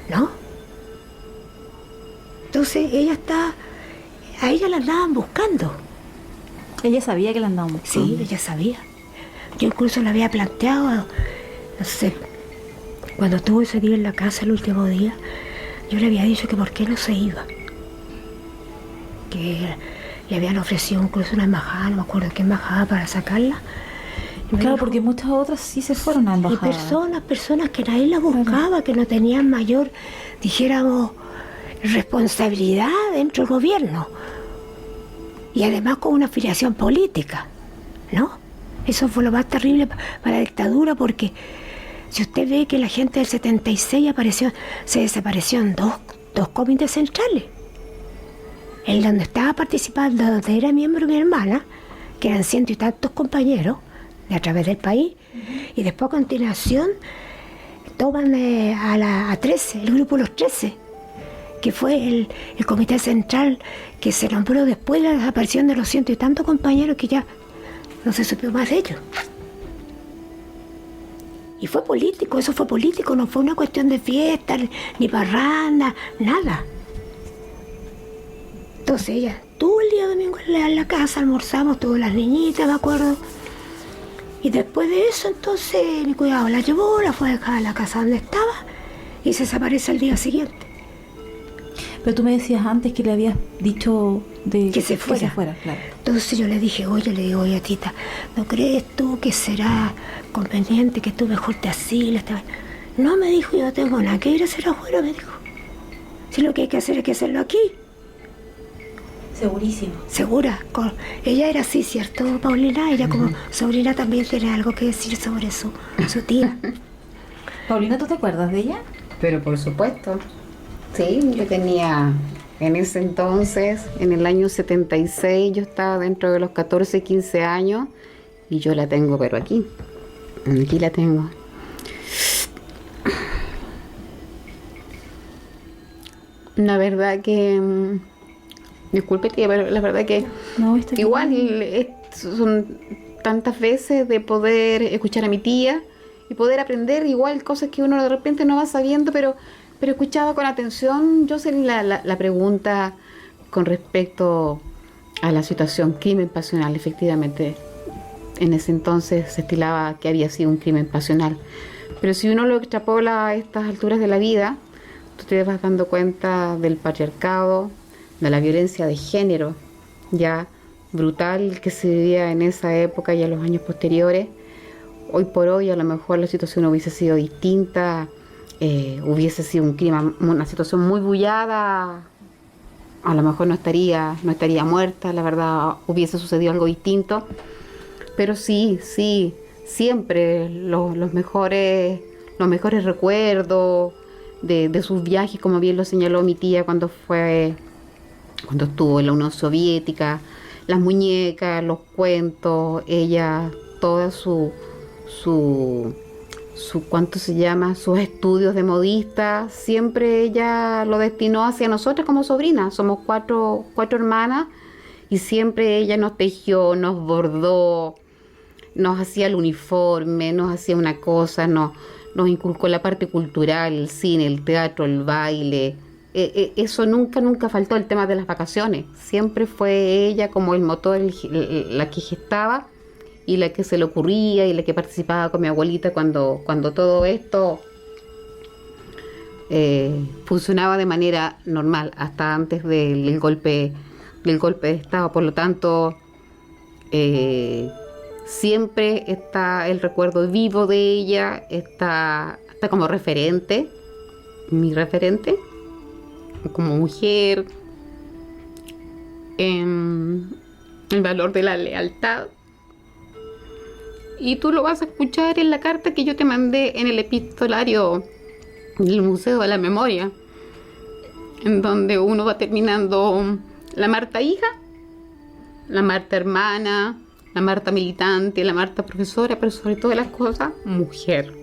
¿No? Entonces ella está, a ella la andaban buscando. Ella sabía que la andaban buscando. Sí, ella sabía. Yo incluso le había planteado, no sé, cuando estuvo ese día en la casa el último día, yo le había dicho que por qué no se iba. Que le habían ofrecido incluso una embajada, no me acuerdo qué embajada, para sacarla. Y me Claro, dijo, porque muchas otras sí se fueron a y embajada. personas que nadie la buscaba, que no tenían mayor, dijéramos, responsabilidad dentro del gobierno. Y además con una afiliación política, ¿no? Eso fue lo más terrible para la dictadura, porque si usted ve que la gente del 76 se desapareció en dos comités centrales. El donde estaba participando, donde era miembro mi hermana, que eran 100 y tantos compañeros de a través del país, y después a continuación toman a 13, el grupo Los 13, que fue el comité central que se nombró después de la desaparición de los 100 y tantos compañeros, que ya no se supo más de ellos. Y fue político, eso fue político, no fue una cuestión de fiesta, ni parranda, nada. Entonces ella estuvo el día domingo en la casa, almorzamos todas las niñitas, me acuerdo. Y después de eso, entonces mi cuidado la llevó, la fue a dejar a la casa donde estaba y se desaparece el día siguiente. Pero tú me decías antes que le habías dicho de Que se fuera. Claro. Entonces yo le dije, oye, tita, ¿no crees tú que será conveniente que tú mejor te asiles? No, me dijo, yo no tengo nada que ir a hacer afuera, me dijo. Si lo que hay que hacer es que hacerlo aquí. Segurísimo. Segura. Ella era así, ¿cierto, Paulina? Ella como sobrina también tiene algo que decir sobre su tía. Paulina, ¿tú te acuerdas de ella? Pero por supuesto, sí, yo tenía, en ese entonces, en el año 76, yo estaba dentro de los 14, 15 años y yo la tengo, pero aquí la tengo. La verdad que, disculpe tía, pero la verdad que No, está bien. igual son tantas veces de poder escuchar a mi tía y poder aprender igual cosas que uno de repente no va sabiendo, pero escuchaba con atención. Yo sé la pregunta con respecto a la situación crimen pasional. Efectivamente, en ese entonces se estilaba que había sido un crimen pasional, pero si uno lo extrapola a estas alturas de la vida, tú te vas dando cuenta del patriarcado, de la violencia de género ya brutal que se vivía en esa época y en los años posteriores. Hoy por hoy a lo mejor la situación hubiese sido distinta, hubiese sido un crimen, una situación muy bullada, a lo mejor no estaría muerta, la verdad hubiese sucedido algo distinto, pero sí, siempre los mejores recuerdos de sus viajes, como bien lo señaló mi tía cuando estuvo en la Unión Soviética, las muñecas, los cuentos, ella, toda su ¿cuánto se llama? Sus estudios de modista, siempre ella lo destinó hacia nosotras como sobrinas. Somos cuatro hermanas y siempre ella nos tejió, nos bordó, nos hacía el uniforme, nos hacía una cosa, nos inculcó la parte cultural, el cine, el teatro, el baile, eso nunca faltó, el tema de las vacaciones. Siempre fue ella como el motor, la que gestaba y la que se le ocurría y la que participaba con mi abuelita cuando todo esto funcionaba de manera normal, hasta antes del golpe de Estado. Por lo tanto, siempre está el recuerdo vivo de ella, está como referente, mi referente, como mujer, el valor de la lealtad. Y tú lo vas a escuchar en la carta que yo te mandé en el epistolario del Museo de la Memoria, en donde uno va terminando la Marta hija, la Marta hermana, la Marta militante, la Marta profesora, pero sobre todas las cosas, mujer.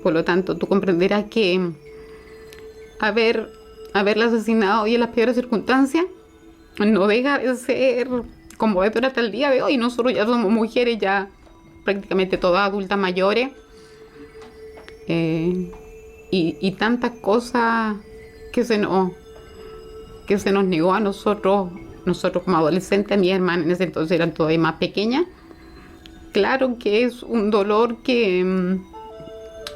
Por lo tanto, tú comprenderás que haberla asesinado hoy en las peores circunstancias no deja de ser conmovedor hasta el día de hoy. Nosotros ya somos mujeres, ya prácticamente todas adultas mayores, y tantas cosas que se nos negó a nosotros como adolescentes. Mi hermana en ese entonces eran todavía más pequeñas. Claro que es un dolor que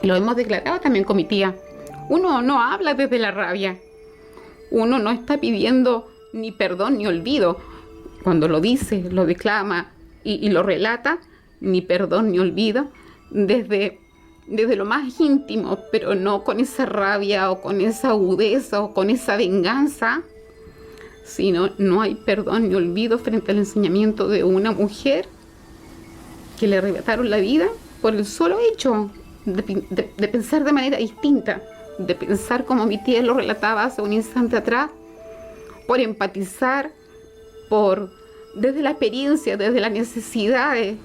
lo hemos declarado también con mi tía. Uno no habla desde la rabia, uno no está pidiendo ni perdón ni olvido. Cuando lo dice, lo declama y lo relata, ni perdón ni olvido, desde lo más íntimo, pero no con esa rabia o con esa agudeza o con esa venganza, sino no hay perdón ni olvido frente al enseñamiento de una mujer que le arrebataron la vida por el solo hecho de pensar de manera distinta, de pensar como mi tía lo relataba hace un instante atrás, por empatizar, desde la experiencia, desde las necesidades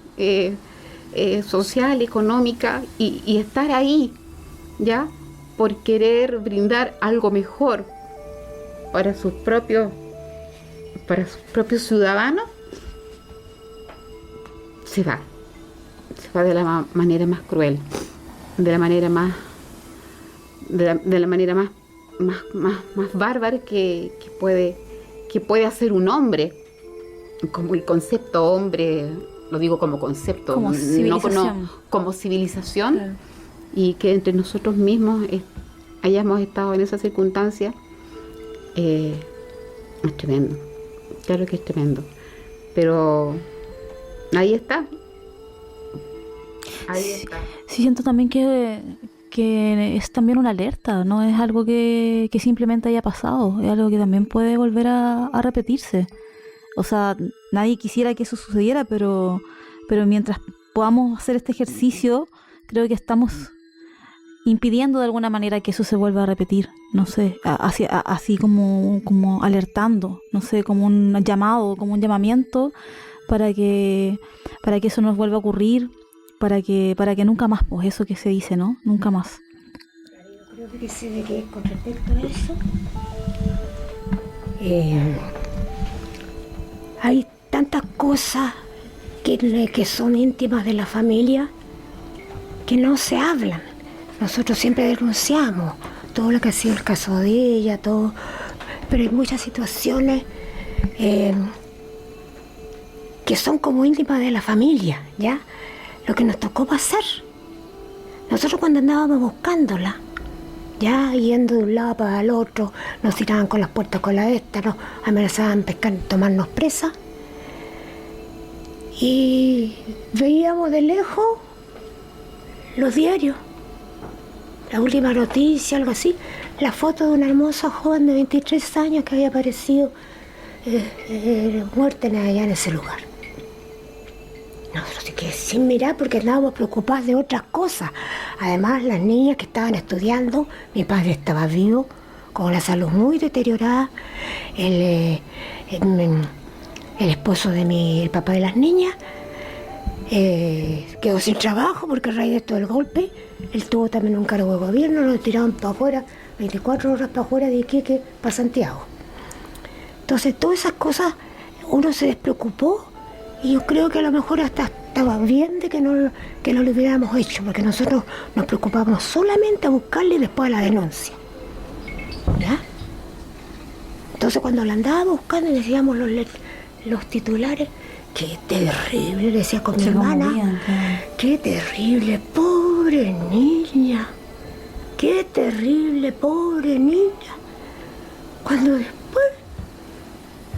social, económica, y estar ahí, ¿ya? Por querer brindar algo mejor para sus propios ciudadanos. Se va de la manera más cruel, de la manera más bárbara que puede hacer un hombre, como el concepto hombre, lo digo como concepto, como civilización. No como civilización, Claro. Y que entre nosotros mismos hayamos estado en esa circunstancia, es tremendo, claro que es tremendo, pero ahí está. Sí, siento también que es también una alerta, no es algo que simplemente haya pasado, es algo que también puede volver a repetirse. O sea, nadie quisiera que eso sucediera, pero mientras podamos hacer este ejercicio, creo que estamos impidiendo de alguna manera que eso se vuelva a repetir. No sé, así como alertando, no sé, como un llamado, como un llamamiento para que eso no vuelva a ocurrir, para que nunca más, pues eso que se dice, ¿no? Nunca más. Yo creo que sé de que con respecto a eso, hay tantas cosas que son íntimas de la familia que no se hablan. Nosotros siempre denunciamos todo lo que ha sido el caso de ella, todo, pero hay muchas situaciones que son como íntimas de la familia, ¿ya? Lo que nos tocó pasar. Nosotros cuando andábamos buscándola, ya yendo de un lado para el otro, nos tiraban con las puertas con la esta, nos amenazaban pescar, tomarnos presa, y veíamos de lejos los diarios, la última noticia, algo así, la foto de una hermosa joven de 23 años que había aparecido muerta allá en ese lugar. Nosotros sí que sin mirar porque andábamos preocupados de otras cosas. Además, las niñas que estaban estudiando, mi padre estaba vivo, con la salud muy deteriorada, el esposo de el papá de las niñas, quedó sin trabajo porque a raíz de todo el golpe, él tuvo también un cargo de gobierno, lo tiraron para afuera, 24 horas para afuera de Iquique, para Santiago. Entonces, todas esas cosas, uno se despreocupó. Y yo creo que a lo mejor hasta estaba bien de que no lo hubiéramos hecho, porque nosotros nos preocupamos solamente a buscarle y después a la denuncia, ¿ya? Entonces cuando la andaba buscando y decíamos los titulares, qué terrible, decía con mi hermana, qué terrible, pobre niña, qué terrible, pobre niña. Cuando después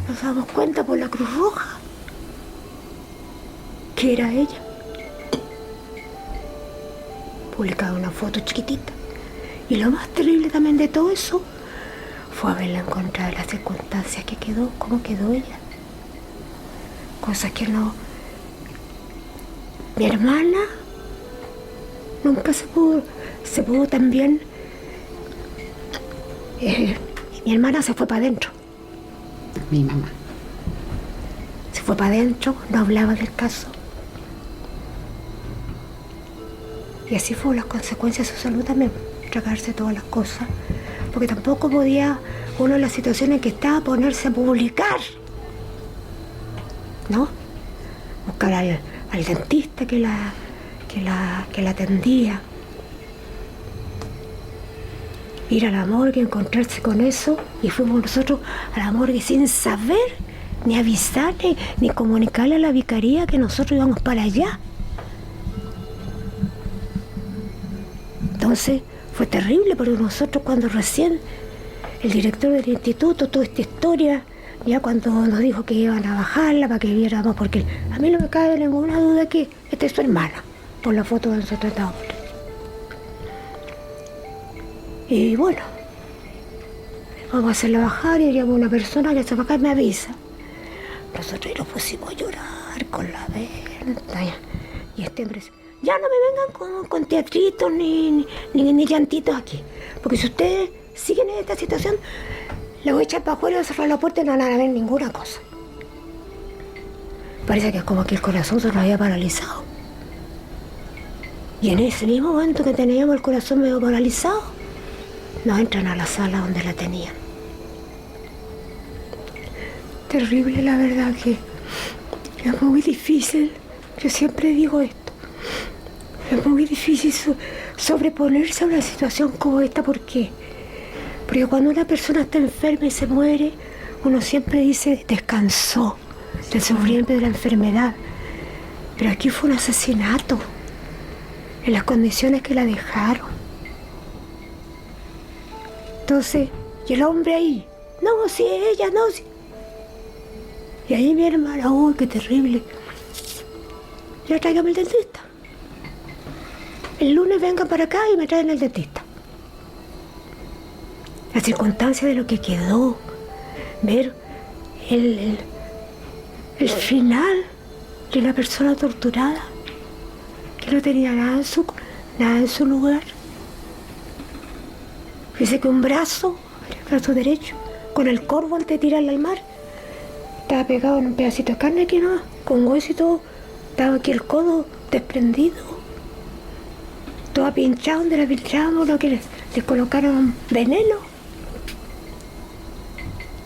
nos damos cuenta por la Cruz Roja que era ella. Publicaba una foto chiquitita. Y lo más terrible también de todo eso fue haberla encontrado en las circunstancias que quedó, cómo quedó ella. Cosas que no... Mi hermana nunca se pudo también... mi hermana se fue para adentro. Mi mamá. Se fue para adentro, no hablaba del caso. Y así fue las consecuencias de su salud también, tragarse todas las cosas. Porque tampoco podía uno en las situaciones en que estaba ponerse a publicar, ¿no? Buscar al dentista que la atendía. Ir a la morgue, encontrarse con eso, y fuimos nosotros a la morgue sin saber, ni avisar, ni comunicarle a la vicaría que nosotros íbamos para allá. Entonces fue terrible, porque nosotros cuando recién el director del instituto, toda esta historia, ya cuando nos dijo que iban a bajarla para que viéramos, porque a mí no me cabe ninguna duda que esta es su hermana, por la foto de nosotros estábamos. Y bueno, vamos a hacerla bajar y llamo a una persona que se va acá y me avisa. Nosotros nos pusimos a llorar con la venta. Y este hombre dice, ya no me vengan con teatritos ni llantitos aquí. Porque si ustedes siguen en esta situación, les voy a echar para afuera, voy a cerrar la puerta y no van a ver ninguna cosa. Parece que es como que el corazón se nos había paralizado. Y en ese mismo momento que teníamos el corazón medio paralizado, nos entran a la sala donde la tenían. Terrible, la verdad, que es muy difícil. Yo siempre digo esto. Es muy difícil sobreponerse a una situación como esta. ¿Por qué? Porque cuando una persona está enferma y se muere, uno siempre dice, descansó del sufrimiento de la enfermedad. Pero aquí fue un asesinato, en las condiciones que la dejaron. Entonces, y el hombre ahí, no, si ella, no, si... Y ahí mi hermana, uy, qué terrible. Ya tráigame el dentista. El lunes vengan para acá y me traen el dentista. La circunstancia de lo que quedó, ver el final de una persona torturada, que no tenía nada en su lugar. Dice que un brazo, el brazo derecho, con el corvo antes de tirarla al mar, estaba pegado en un pedacito de carne que no, con hueso y todo, estaba aquí el codo desprendido, todo pinchado donde la pinchábamos, lo que les colocaron veneno,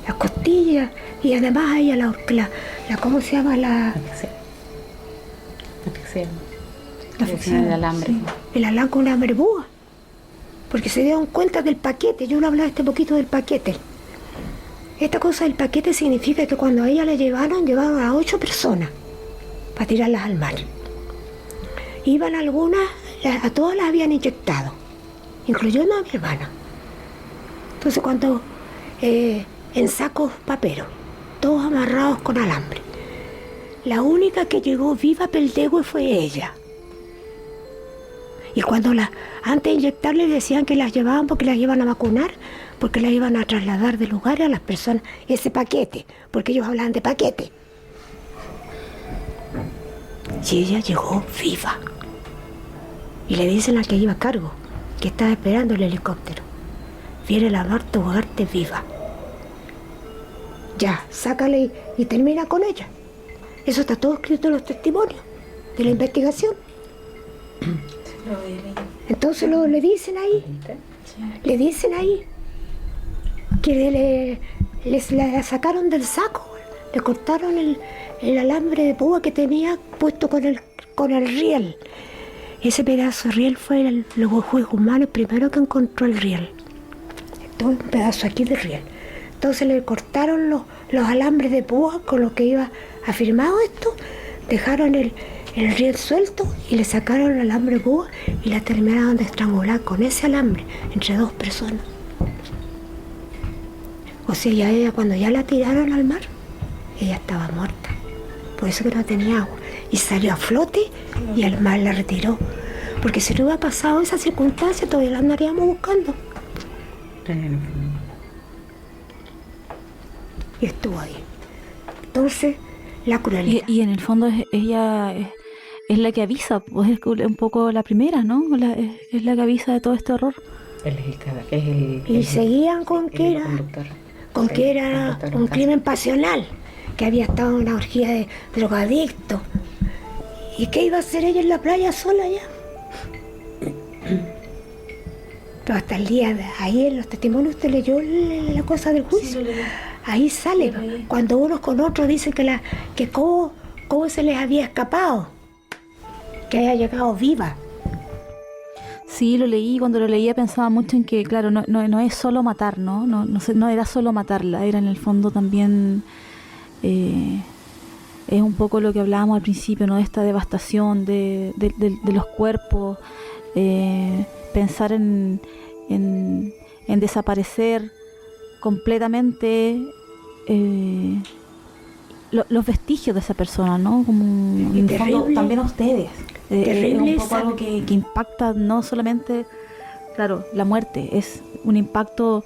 las costillas, y además a ella la ¿cómo se llama? La el alambre. Sí. El alambre con una merbúa. Porque se dieron cuenta del paquete. Yo le hablaba este poquito del paquete. Esta cosa del paquete significa que cuando a ella la llevaron a 8 personas para tirarlas al mar. Iban algunas, a todas las habían inyectado, incluyendo a mi hermana. Entonces cuando en sacos paperos, todos amarrados con alambre. La única que llegó viva a Peltegüe fue ella. Y cuando antes de inyectarles decían que las llevaban porque las iban a vacunar, porque las iban a trasladar de lugar a las personas, ese paquete, porque ellos hablaban de paquete. Y ella llegó viva. Y le dicen al que iba a cargo, que estaba esperando el helicóptero, viene la Marta Ugarte viva. Ya, sácale y termina con ella. Eso está todo escrito en los testimonios de la investigación. Entonces le dicen ahí que la sacaron del saco, le cortaron el alambre de púa que tenía puesto con el riel. Ese pedazo de riel fue los juez humanos el primero que encontró el riel. Todo un pedazo aquí de riel. Entonces le cortaron los alambres de púa con lo que iba afirmado esto, dejaron el riel suelto y le sacaron el alambre de púa y la terminaron de estrangular con ese alambre entre dos personas. O sea, ya ella, cuando ya la tiraron al mar, ella estaba muerta. Por eso que no tenía agua. Y salió a flote y el mar la retiró. Porque si no hubiera pasado esa circunstancia, todavía la andaríamos buscando. Y estuvo ahí. Entonces, la crueldad. Y en el fondo ella es la que avisa, pues es un poco la primera, ¿no? Es la que avisa de todo este horror. Y seguían con que era un crimen pasional, que había estado en una orgía de drogadictos. ¿Y qué iba a hacer ella en la playa sola ya? Pero hasta el día de ahí en los testimonios usted leyó la cosa del juicio. Sí, ahí sale, cuando unos con otros dicen que cómo se les había escapado, que haya llegado viva. Sí, lo leí, cuando lo leía pensaba mucho en que, claro, no es solo matar, ¿no? No era solo matarla, era en el fondo también, es un poco lo que hablábamos al principio, ¿no? De esta devastación de los cuerpos, pensar en desaparecer completamente los vestigios de esa persona, ¿no? Como en el fondo, también a ustedes. Es un poco algo que impacta no solamente, claro, la muerte, es un impacto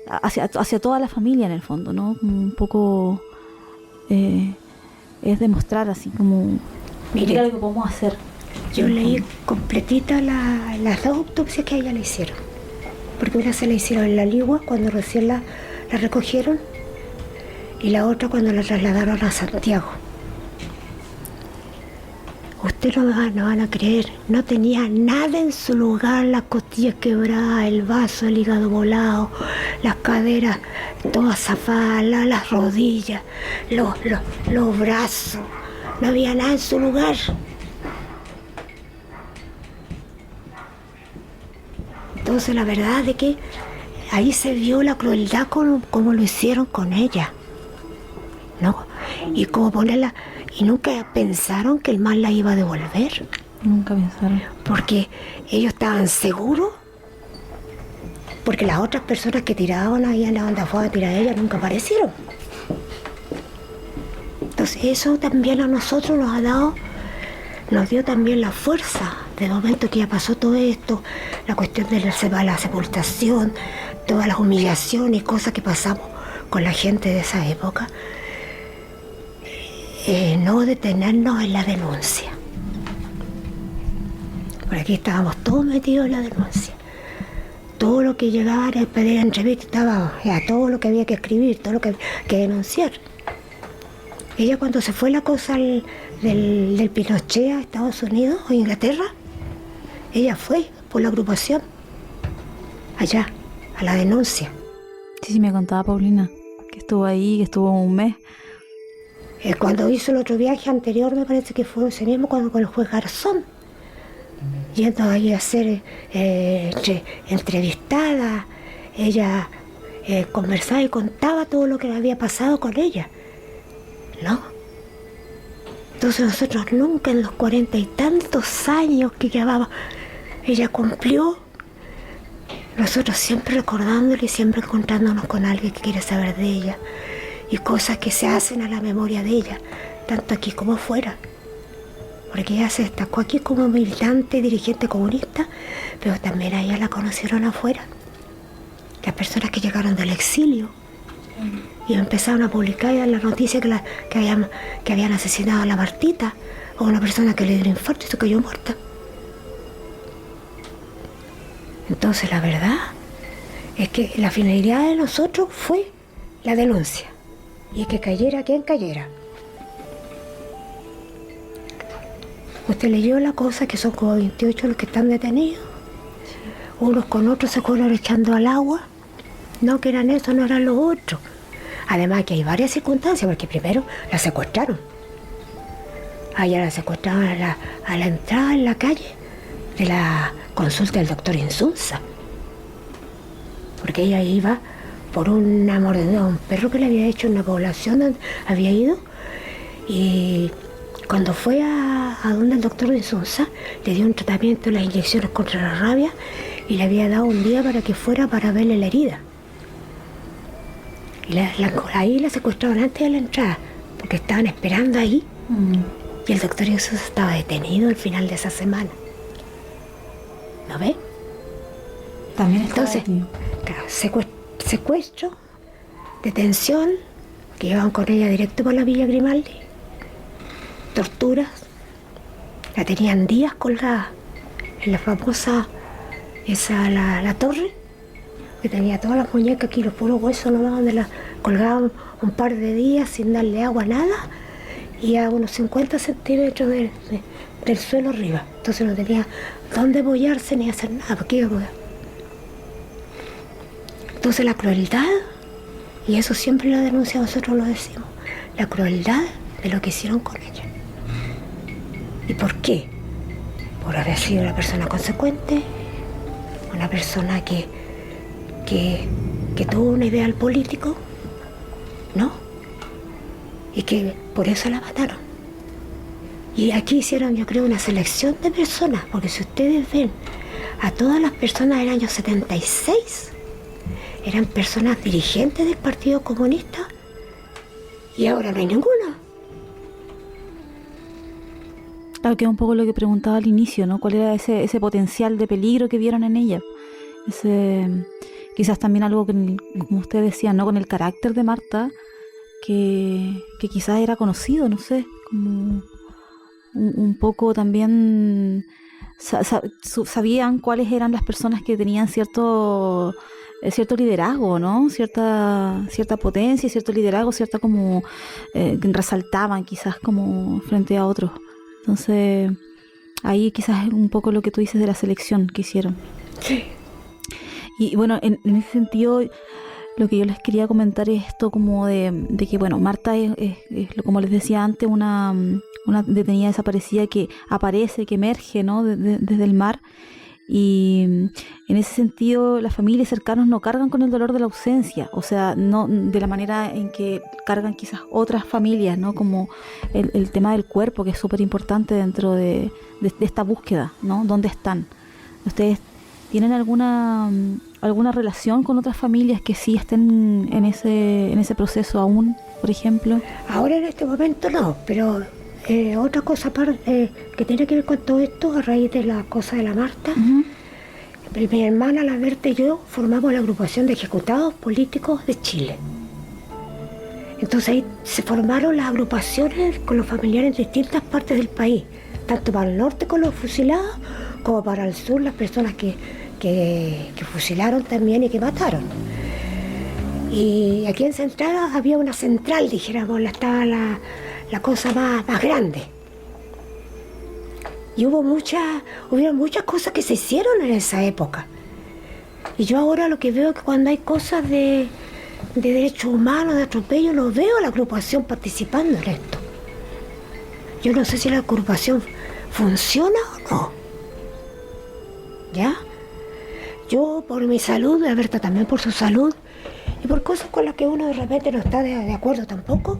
hacia toda la familia en el fondo, ¿no? Como un poco es demostrar así como mira lo que podemos hacer. Yo leí completita las dos autopsias que a ella le hicieron, porque una se la hicieron en La Ligua cuando recién la recogieron y la otra cuando la trasladaron a Santiago. Ustedes no van a creer, no tenía nada en su lugar, las costillas quebradas, el vaso, el hígado volado, las caderas todas zafadas, las rodillas, los brazos, no había nada en su lugar. Entonces la verdad es que ahí se vio la crueldad como lo hicieron con ella, ¿no? Y como ponerla, y nunca pensaron que el mal la iba a devolver. Nunca pensaron. Porque ellos estaban seguros, porque las otras personas que tiraban ahí en la onda fue a tirar a ella nunca aparecieron. Entonces eso también a nosotros nos dio también la fuerza del momento que ya pasó todo esto, la cuestión de la sepultación, todas las humillaciones y cosas que pasamos con la gente de esa época, no detenernos en la denuncia. Por aquí estábamos todos metidos en la denuncia. Todo lo que llegaba a pedir entrevista estaba, todo lo que había que escribir, todo lo que denunciar. Ella cuando se fue la cosa del Pinochet a Estados Unidos o Inglaterra, ella fue por la agrupación allá, a la denuncia. Sí, me contaba Paulina, que estuvo ahí, que estuvo un mes. Cuando hizo el otro viaje anterior, me parece que fue ese mismo, con el juez Garzón, yendo ahí a ser entrevistada, ella conversaba y contaba todo lo que le había pasado con ella, ¿no? Entonces nosotros nunca en los 40 y tantos años que llevaba, ella cumplió, nosotros siempre recordándole y siempre encontrándonos con alguien que quiere saber de ella y cosas que se hacen a la memoria de ella, tanto aquí como afuera. Porque ella se destacó aquí como militante, dirigente comunista, pero también a ella la conocieron afuera. Las personas que llegaron del exilio y empezaron a publicar la noticia que habían asesinado a la Martita, o una persona que le dio un infarto y se cayó muerta. Entonces la verdad es que la finalidad de nosotros fue la denuncia, y que cayera quien cayera. Usted leyó la cosa, que son como 28 los que están detenidos. Unos con otros se fueron echando al agua. No que eran esos, no eran los otros. Además que hay varias circunstancias, porque primero la secuestraron. Allá la secuestraron a la entrada en la calle de la consulta del doctor Insunza. Porque ella iba por una mordedura de un perro que le había hecho en una población donde había ido. Y cuando fue a donde el doctor de Sousa, le dio un tratamiento, las inyecciones contra la rabia, y le había dado un día para que fuera para verle la herida. Y ahí la secuestraron antes de la entrada, porque estaban esperando ahí. Y el doctor de Sousa estaba detenido al final de esa semana. ¿Lo ves? También estaba Entonces, detenido. claro, secuestro, detención, que iban con ella directo para la Villa Grimaldi, torturas, la tenían días colgada en la famosa, la torre, que tenía todas las muñecas aquí, los puros huesos nomás, donde la colgaban un par de días sin darle agua, nada, y a unos 50 centímetros del suelo arriba. Entonces no tenía dónde apoyarse ni hacer nada, porque iba a poder. Entonces la crueldad, y eso siempre lo denuncia, nosotros lo decimos, la crueldad de lo que hicieron con ella. ¿Y por qué? Por haber sido una persona consecuente, una persona que tuvo un ideal político, ¿no? Y que por eso la mataron. Y aquí hicieron, yo creo, una selección de personas, porque si ustedes ven a todas las personas del año 76, eran personas dirigentes del Partido Comunista, y ahora no hay ninguna. Claro, que es un poco lo que preguntaba al inicio, ¿no? ¿Cuál era ese potencial de peligro que vieron en ella? Quizás también algo que, como usted decía, ¿no? Con el carácter de Marta, que quizás era conocido, no sé, como un poco también sabían cuáles eran las personas que tenían cierto liderazgo, ¿no? Cierta potencia, cierto liderazgo, cierta como que resaltaban quizás como frente a otros. Entonces, ahí quizás es un poco lo que tú dices de la selección que hicieron. Sí. Y bueno, en ese sentido, lo que yo les quería comentar es esto como de que, bueno, Marta es como les decía antes, una detenida desaparecida que aparece, que emerge, ¿no? Desde el mar. Y en ese sentido, las familias cercanas no cargan con el dolor de la ausencia, o sea, no de la manera en que cargan quizás otras familias, ¿no? Como el tema del cuerpo, que es súper importante dentro de esta búsqueda, ¿no? ¿Dónde están? ¿Ustedes tienen alguna relación con otras familias que sí estén en ese proceso aún, por ejemplo? Ahora en este momento no, pero otra cosa aparte, que tiene que ver con todo esto, a raíz de la cosa de la Marta, mi hermana, la Berta y yo formamos la agrupación de ejecutados políticos de Chile. Entonces ahí se formaron las agrupaciones con los familiares en distintas partes del país, tanto para el norte con los fusilados, como para el sur las personas que fusilaron también y que mataron. Y aquí en Central había una central, dijéramos, estaba la cosa más grande. Y hubieron muchas cosas que se hicieron en esa época. Y yo ahora lo que veo es que cuando hay cosas de derechos humanos, de atropello, no veo a la agrupación participando en esto. Yo no sé si la agrupación funciona o no. ¿Ya? Yo por mi salud, la Berta también por su salud, y por cosas con las que uno de repente no está de acuerdo tampoco,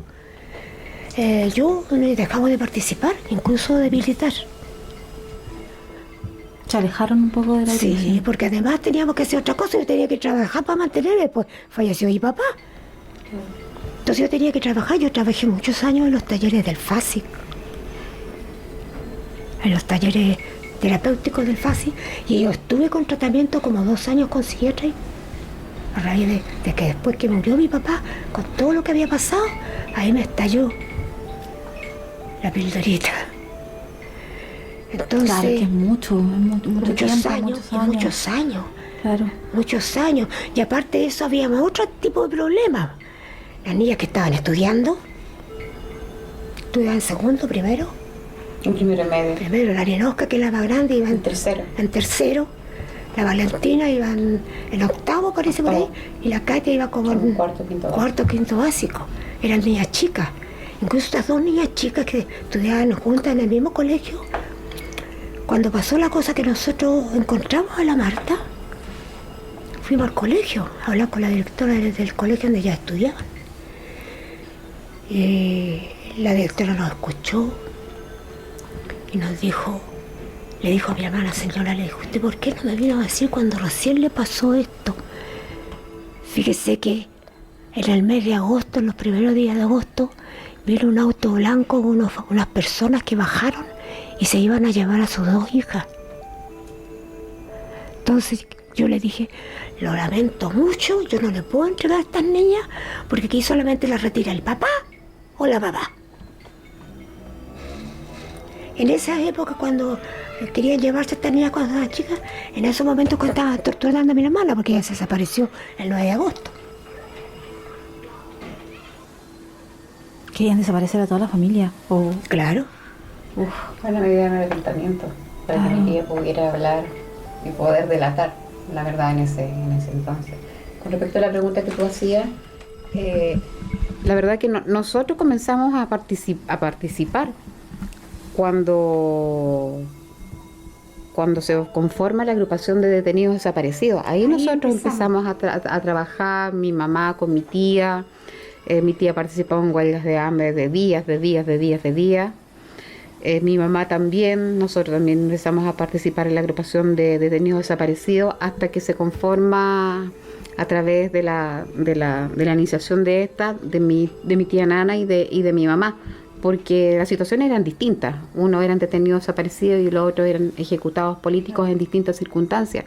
yo dejamos de participar, incluso de militar. ¿Se alejaron un poco de la iglesia? Sí, porque además teníamos que hacer otra cosa, yo tenía que trabajar para mantenerme, pues falleció mi papá. Entonces yo tenía que trabajar, yo trabajé muchos años en los talleres del FASI, en los talleres terapéuticos del FASI, y yo estuve con tratamiento como 2 años con psiquiatra, a raíz de que después que murió mi papá, con todo lo que había pasado, ahí me estalló la pildorita. Entonces, claro, que es mucho muchos tiempo, muchos años. Claro. Muchos años. Y aparte de eso había otro tipo de problemas. Las niñas que estaban estudiaban segundo, primero. En primero y medio. Primero, la Arianosca, que es la más grande, iba en tercero. La Valentina iba en octavo, parece por ahí. Y la Katia iba como en cuarto, quinto básico. Eran niñas chicas. Incluso estas 2 niñas chicas que estudiaban juntas en el mismo colegio, cuando pasó la cosa que nosotros encontramos a la Marta, fuimos al colegio a hablar con la directora del colegio donde ya estudiaban. Y la directora nos escuchó y nos dijo, le dijo a mi hermana, señora, le dijo, ¿usted por qué no me vino a decir cuando recién le pasó esto? Fíjese que en el mes de agosto, en los primeros días de agosto, vino un auto blanco con unas personas que bajaron y se iban a llevar a sus 2 hijas. Entonces yo le dije, lo lamento mucho, yo no le puedo entregar a estas niñas porque aquí solamente las retira el papá o la mamá. En esa época, cuando querían llevarse a estas niñas cuando estaban chicas, en esos momentos cuando estaban torturando a mi hermana porque ella se desapareció el 9 de agosto. ¿Querían desaparecer a toda la familia? ¿O? Claro. Fue una medida de amedrentamiento para que mi tía pudiera hablar y poder delatar la verdad en ese entonces. Con respecto a la pregunta que tú hacías, la verdad que nosotros comenzamos a participar cuando se conforma la agrupación de detenidos desaparecidos. Ahí nosotros empezamos a trabajar, mi mamá con mi tía. Mi tía participaba en huelgas de hambre de días. Mi mamá también, nosotros también empezamos a participar en la agrupación de detenidos desaparecidos hasta que se conforma a través de la iniciación de mi tía Nana y de mi mamá, porque las situaciones eran distintas. Uno eran detenidos desaparecidos y los otros eran ejecutados políticos en distintas circunstancias.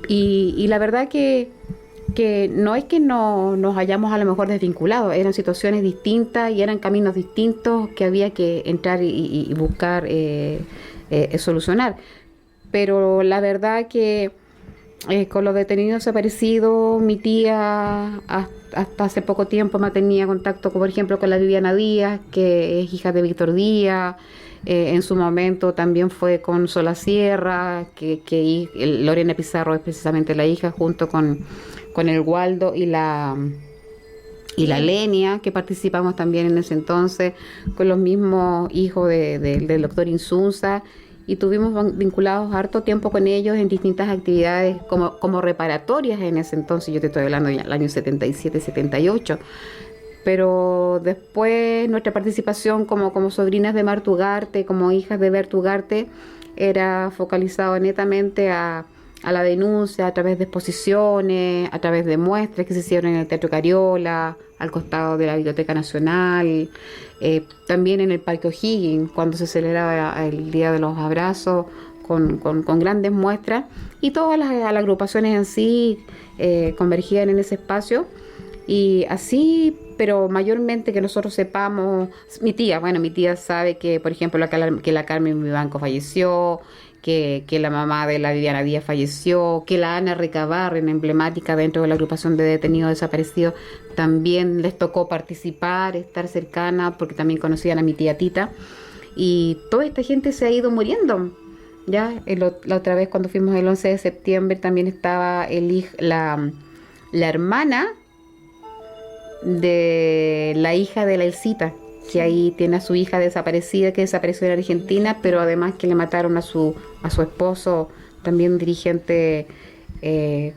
Y la verdad que no es que nos hayamos a lo mejor desvinculado, eran situaciones distintas y eran caminos distintos que había que entrar y buscar solucionar. Pero la verdad que con los detenidos desaparecidos, mi tía hasta hace poco tiempo mantenía contacto, por ejemplo, con la Viviana Díaz, que es hija de Víctor Díaz. En su momento también fue con Sola Sierra, que Lorena Pizarro es precisamente la hija, junto con el Waldo y la Lenia, que participamos también en ese entonces, con los mismos hijos del doctor Insunza, y tuvimos vinculados harto tiempo con ellos en distintas actividades como reparatorias en ese entonces. Yo te estoy hablando ya del año 77, 78. Pero después nuestra participación como sobrinas de Marta Ugarte, como hijas de Berta Ugarte, era focalizado netamente a la denuncia a través de exposiciones, a través de muestras que se hicieron en el Teatro Cariola, al costado de la Biblioteca Nacional, también en el Parque O'Higgins, cuando se celebraba el Día de los Abrazos, con grandes muestras, y todas las agrupaciones en sí convergían en ese espacio. Y así, pero mayormente que nosotros sepamos, mi tía sabe que, por ejemplo, que la Carmen Vivanco falleció, que la mamá de la Viviana Díaz falleció, que la Ana Recabarren, emblemática dentro de la agrupación de detenidos desaparecidos, también les tocó participar, estar cercana, porque también conocían a mi tía Tita. Y toda esta gente se ha ido muriendo. Ya la otra vez cuando fuimos el 11 de septiembre también estaba la hermana de la hija de la Elcita, que ahí tiene a su hija desaparecida, que desapareció en Argentina, pero además que le mataron a su esposo, también dirigente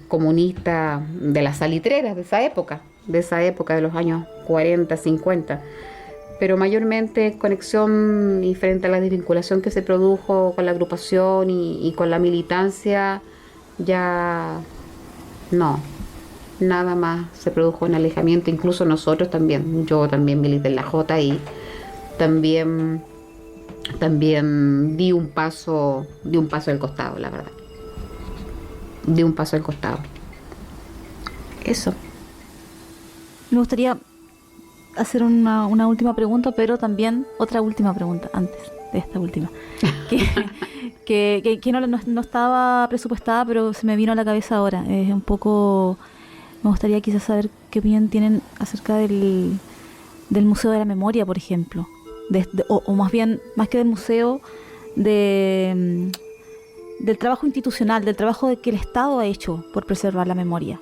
comunista de las salitreras de esa época de los años 40, 50. Pero mayormente conexión y frente a la desvinculación que se produjo con la agrupación y con la militancia, ya no. Nada más se produjo un alejamiento, incluso nosotros también. Yo también milité en la Jota y también di un paso al costado, la verdad. Di un paso al costado. Eso. Me gustaría hacer una última pregunta, pero también otra última pregunta antes de esta última. que no estaba presupuestada, pero se me vino a la cabeza ahora. Es un poco... Me gustaría quizás saber qué opinión tienen acerca del Museo de la Memoria, por ejemplo. O más bien, más que del museo, del trabajo institucional, del trabajo que el Estado ha hecho por preservar la memoria.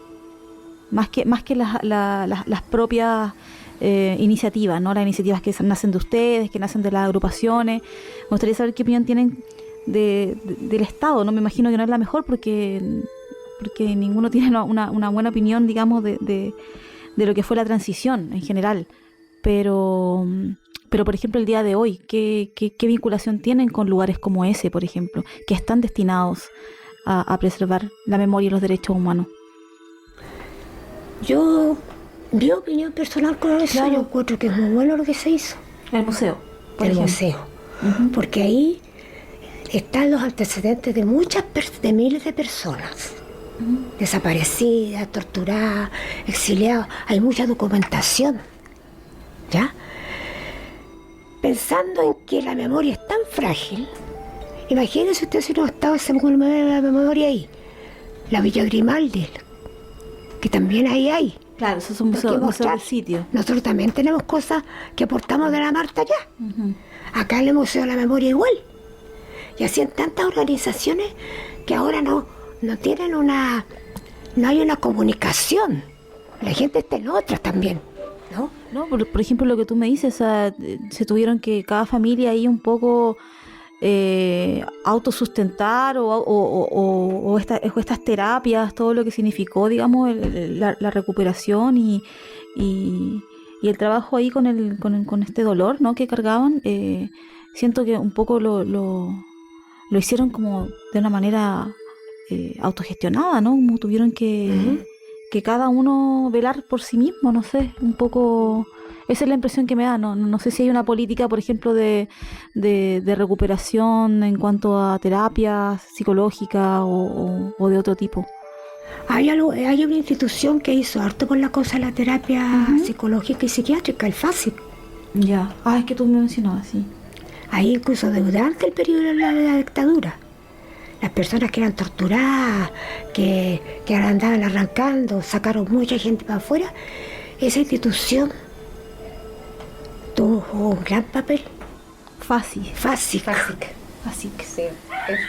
Más que las propias iniciativas, ¿no? Las iniciativas que nacen de ustedes, que nacen de las agrupaciones. Me gustaría saber qué opinión tienen del Estado. No me imagino que no es la mejor porque porque ninguno tiene una buena opinión, digamos, de lo que fue la transición en general. Pero por ejemplo, el día de hoy, ¿qué vinculación tienen con lugares como ese, por ejemplo, que están destinados a preservar la memoria y los derechos humanos? Yo, mi opinión personal con eso, Claro. yo encuentro que es muy bueno lo que se hizo. El museo, por El ejemplo. museo. Ujú. Porque ahí están los antecedentes de de miles de personas desaparecidas, torturadas, exiliadas. Hay mucha documentación, ¿ya? Pensando en que la memoria es tan frágil, imagínense usted si no estaba esa memoria ahí. La Villa Grimaldi, que también ahí hay. Claro, eso es un Hay que museo mostrar. del sitio. Nosotros también tenemos cosas que aportamos de la Marta allá. Ujú. Acá en el Museo de la Memoria igual. Y así en tantas organizaciones que ahora no tienen no hay una comunicación. La gente está en otras también, ¿no? No, por ejemplo, lo que tú me dices, se tuvieron que cada familia ahí un poco autosustentar o estas terapias, todo lo que significó, digamos, la recuperación y el trabajo ahí con este dolor, ¿no?, que cargaban. Siento que un poco lo hicieron como de una manera autogestionada, ¿no? Como tuvieron que cada uno velar por sí mismo, no sé, un poco. Esa es la impresión que me da. No sé si hay una política, por ejemplo, de recuperación en cuanto a terapias psicológicas o de otro tipo. Hay una institución que hizo harto con la cosa de la terapia psicológica y psiquiátrica, el FASIC. Ya. Ah, es que tú me mencionabas, sí. Ahí incluso durante el periodo de la dictadura. Las personas que eran torturadas, que andaban arrancando, sacaron mucha gente para afuera. Esa institución tuvo un gran papel. FASIC. FASIC. Sí.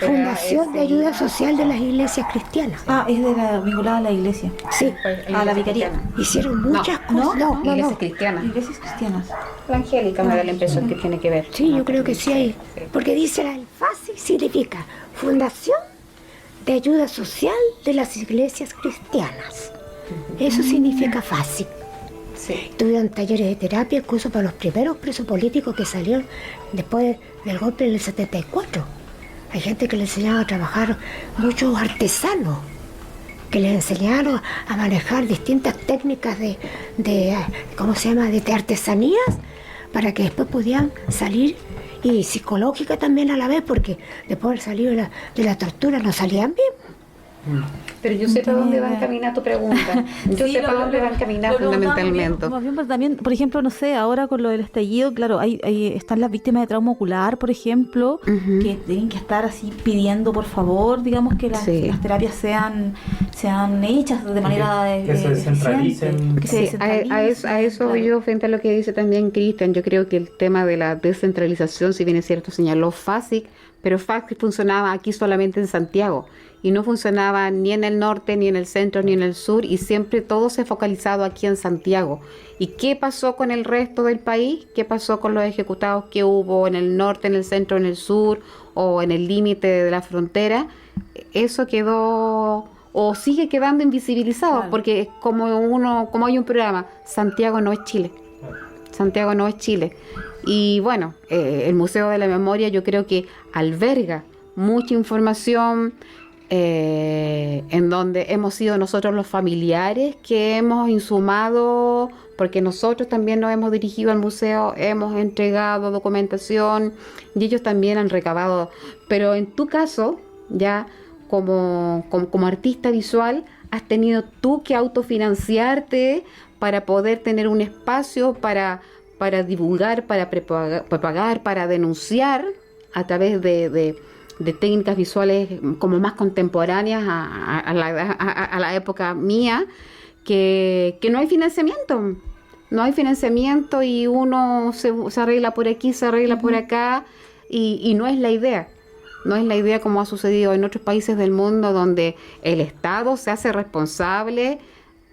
Fundación de Ayuda Social de las Iglesias Cristianas. Ah, es vinculada a la iglesia. Sí, A la vicaría. hicieron muchas ¿no? cosas. No. Iglesias cristianas. Iglesias cristianas. La angélica me da la impresión que tiene que ver. Sí, yo creo que sí hay. Porque dice el FASIC significa Fundación de Ayuda Social de las Iglesias Cristianas. Eso significa FASIC. Sí. Tuvieron talleres de terapia incluso para los primeros presos políticos que salieron después del golpe del 74. Hay gente que le enseñaba a trabajar, muchos artesanos, que les enseñaron a manejar distintas técnicas de ¿cómo se llama?, de artesanías, para que después pudieran salir, y psicológica también a la vez, porque después de salir de la tortura no salían bien. Pero yo sé para dónde va encaminada tu pregunta. Yo sé para dónde va encaminada fundamentalmente. Más bien, pero también, por ejemplo, no sé, ahora con lo del estallido, claro, están las víctimas de trauma ocular, por ejemplo, que tienen que estar así pidiendo, por favor, digamos, que las terapias sean hechas de manera que se descentralicen. eficiente, que se Sí, descentralicen, a eso claro. yo, frente a lo que dice también Cristian, yo creo que el tema de la descentralización, si bien es cierto, señaló FASIC, pero FASIC funcionaba aquí solamente en Santiago y no funcionaba ni en el norte, ni en el centro, ni en el sur, y siempre todo se ha focalizado aquí en Santiago. ¿Y qué pasó con el resto del país? ¿Qué pasó con los ejecutados que hubo en el norte, en el centro, en el sur o en el límite de la frontera? Eso quedó o sigue quedando invisibilizado, Claro. porque como hay un programa, Santiago no es Chile. Santiago no es Chile. Y bueno, el Museo de la Memoria yo creo que alberga mucha información en donde hemos sido nosotros los familiares que hemos insumado, porque nosotros también nos hemos dirigido al museo, hemos entregado documentación y ellos también han recabado. Pero en tu caso, ya como artista visual, has tenido tú que autofinanciarte para poder tener un espacio para divulgar, para propagar, para denunciar a través de técnicas visuales como más contemporáneas a la época mía, que no hay financiamiento. No hay financiamiento y uno se arregla por aquí, se arregla por acá, y no es la idea. No es la idea como ha sucedido en otros países del mundo, donde el Estado se hace responsable,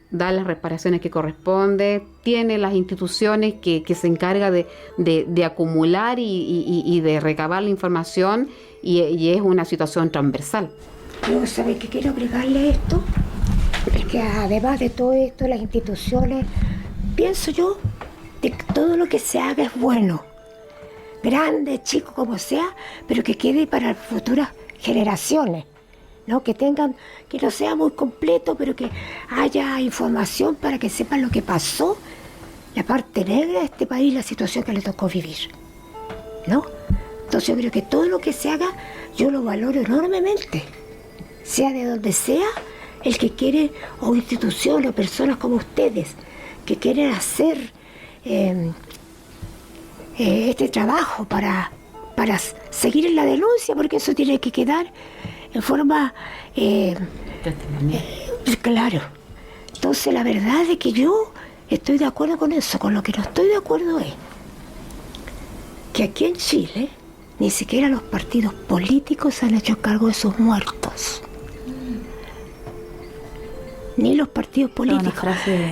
da las reparaciones que corresponde, tiene las instituciones que se encarga de acumular y de recabar la información, y es una situación transversal. Yo, ¿sabe qué quiero agregarle a esto? Es que además de todo esto, las instituciones, pienso yo, de que todo lo que se haga es bueno. Grande, chico, como sea, pero que quede para futuras generaciones, ¿no? Que no sea muy completo, pero que haya información para que sepan lo que pasó, la parte negra de este país, la situación que le tocó vivir, ¿no? Entonces yo creo que todo lo que se haga, yo lo valoro enormemente, sea de donde sea, el que quiere, o instituciones, o personas como ustedes, que quieren hacer este trabajo para seguir en la denuncia, porque eso tiene que quedar en forma claro. Entonces la verdad es que yo estoy de acuerdo con eso. Con lo que no estoy de acuerdo es que aquí en Chile ni siquiera los partidos políticos se han hecho cargo de sus muertos. Ni los partidos políticos,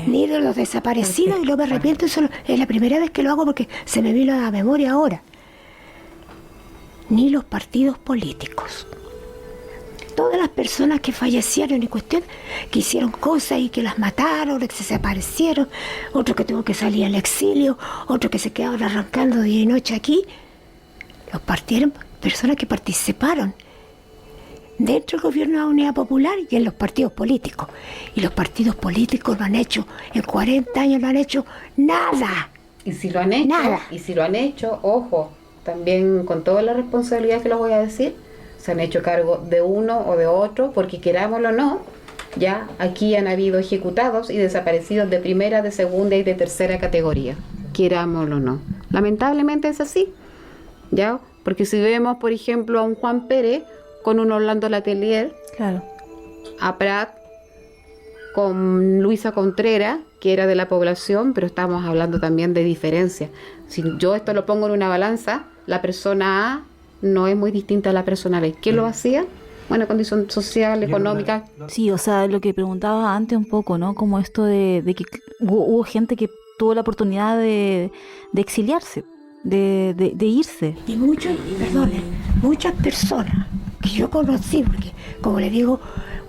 ni de los desaparecidos, y no me arrepiento, eso es la primera vez que lo hago porque se me vino a la memoria ahora. Ni los partidos políticos. Todas las personas que fallecieron en cuestión, que hicieron cosas y que las mataron, que se desaparecieron, otros que tuvo que salir al exilio, otros que se quedaron arrancando día y noche aquí, los partieron, personas que participaron dentro del gobierno de la Unidad Popular y en los partidos políticos. Y los partidos políticos no han hecho, en 40 años no han hecho nada. Y si lo han hecho, Nada. y si lo han hecho, ojo, también con toda la responsabilidad que los voy a decir, se han hecho cargo de uno o de otro, porque querámoslo o no, ya aquí han habido ejecutados y desaparecidos de primera, de segunda y de tercera categoría, querámoslo o no. Lamentablemente es así, ya, porque si vemos, por ejemplo, a un Juan Pérez con un Orlando Letelier, Claro. a Prat con Luisa Contreras, que era de la población, pero estamos hablando también de diferencias. Si yo esto lo pongo en una balanza, la persona A no es muy distinta a la persona B. ¿Qué lo hacía? Bueno, condición social, económica. Sí, o sea, lo que preguntaba antes un poco, ¿no? Como esto de que hubo gente que tuvo la oportunidad de exiliarse, de irse. Y muchas personas que yo conocí, porque como le digo,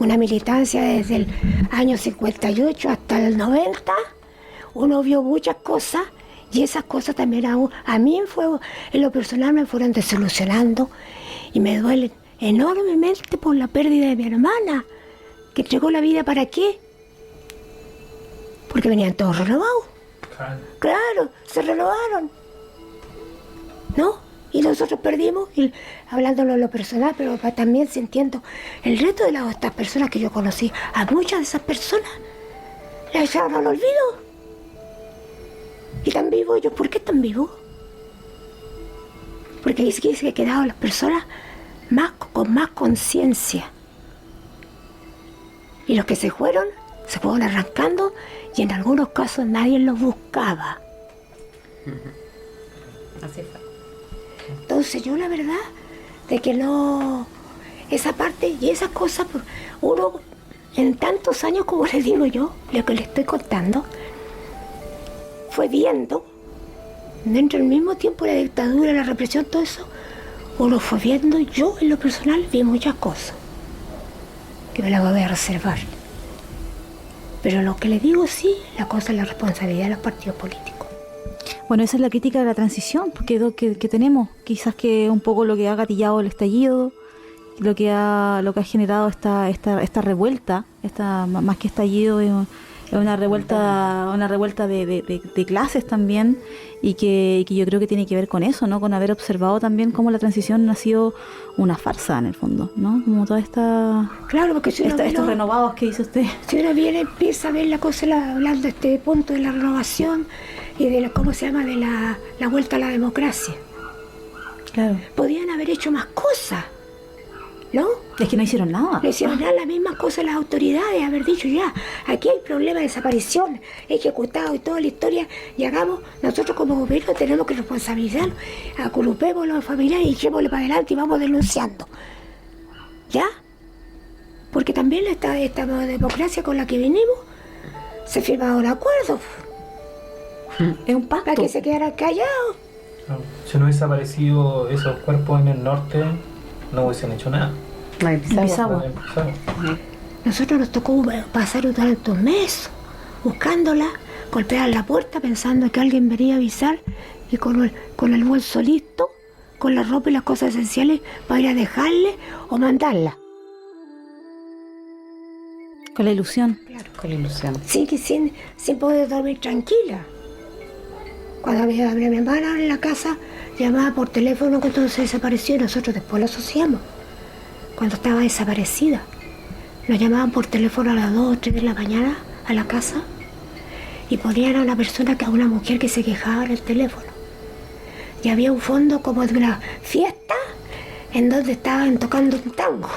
una militancia desde el año 58 hasta el 90, uno vio muchas cosas y esas cosas también a mí en lo personal me fueron desilusionando y me duelen enormemente por la pérdida de mi hermana, que entregó la vida. ¿Para qué? Porque venían todos renovados. Claro, se renovaron, ¿no? Y nosotros perdimos, y hablándolo en lo personal, pero también sintiendo el reto de estas personas que yo conocí. A muchas de esas personas las echaron al olvido. Y están vivos ellos. ¿Por qué están vivos? Porque ahí sí que quedaron las personas con más conciencia. Y los que se fueron arrancando, y en algunos casos nadie los buscaba. Así fue. Entonces yo la verdad de que no, esa parte y esas cosas, uno en tantos años, como les digo yo, lo que les estoy contando, fue viendo, dentro del mismo tiempo la dictadura, la represión, todo eso, uno fue viendo. Yo en lo personal vi muchas cosas que me las voy a reservar, pero lo que les digo sí, la cosa es la responsabilidad de los partidos políticos. Bueno, esa es la crítica de la transición que tenemos. Quizás que un poco lo que ha gatillado el estallido, lo que ha generado esta revuelta, más que estallido, es una revuelta de clases también, y que yo creo que tiene que ver con eso, ¿no? Con haber observado también cómo la transición ha sido una farsa en el fondo, ¿no? Como toda esta... Claro, porque si estos renovados que dice usted. Si uno viene, empieza a ver la cosa, hablando de este punto de la renovación y de ¿cómo se llama? De la vuelta a la democracia. Claro. Podían haber hecho más cosas, ¿no? Es que no hicieron nada. No hicieron nada, las mismas cosas las autoridades, haber dicho ya, aquí hay problema de desaparición, ejecutado y toda la historia, y hagamos, nosotros como gobierno tenemos que responsabilizarnos, aculupemos a los familiares y echémosle para adelante y vamos denunciando. ¿Ya? Porque también esta democracia con la que vinimos, se firmaron acuerdos. Es un pacto. Para que se quedaran callados. Si no hubiese aparecido esos cuerpos en el norte, no hubiesen hecho nada. La de en Pisagua. Pisagua. Nosotros nos tocó pasar durante un mes buscándola, golpear la puerta pensando que alguien venía a avisar y con el bolso listo, con la ropa y las cosas esenciales para ir a dejarle o mandarla. Con la ilusión. Con la ilusión. Sin poder dormir tranquila. Cuando mi hermana en la casa llamaba por teléfono cuando se desapareció y nosotros después lo asociamos. Cuando estaba desaparecida. Nos llamaban por teléfono a las 2 o 3 de la mañana a la casa y ponían a una mujer que se quejaba en el teléfono. Y había un fondo como de una fiesta en donde estaban tocando un tango.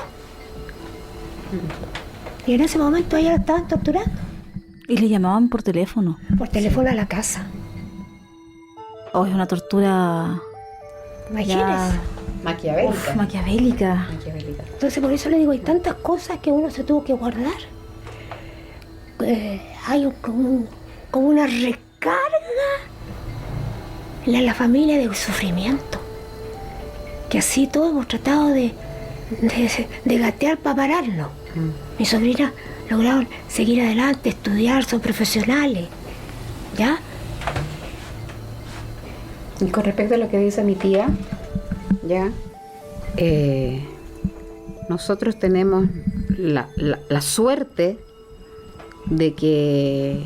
Y en ese momento ella la estaban torturando. Y le llamaban por teléfono. Por teléfono a la casa. Oh, es una tortura. Imagínese. Maquiavélica. Maquiavélica. Entonces por eso le digo, hay tantas cosas que uno se tuvo que guardar. Hay como una recarga en la familia de sufrimiento. Que así todos hemos tratado de gatear para pararnos. Mis sobrinas lograron seguir adelante, estudiar, son profesionales. ¿Ya? Y con respecto a lo que dice mi tía, ya, nosotros tenemos la suerte de que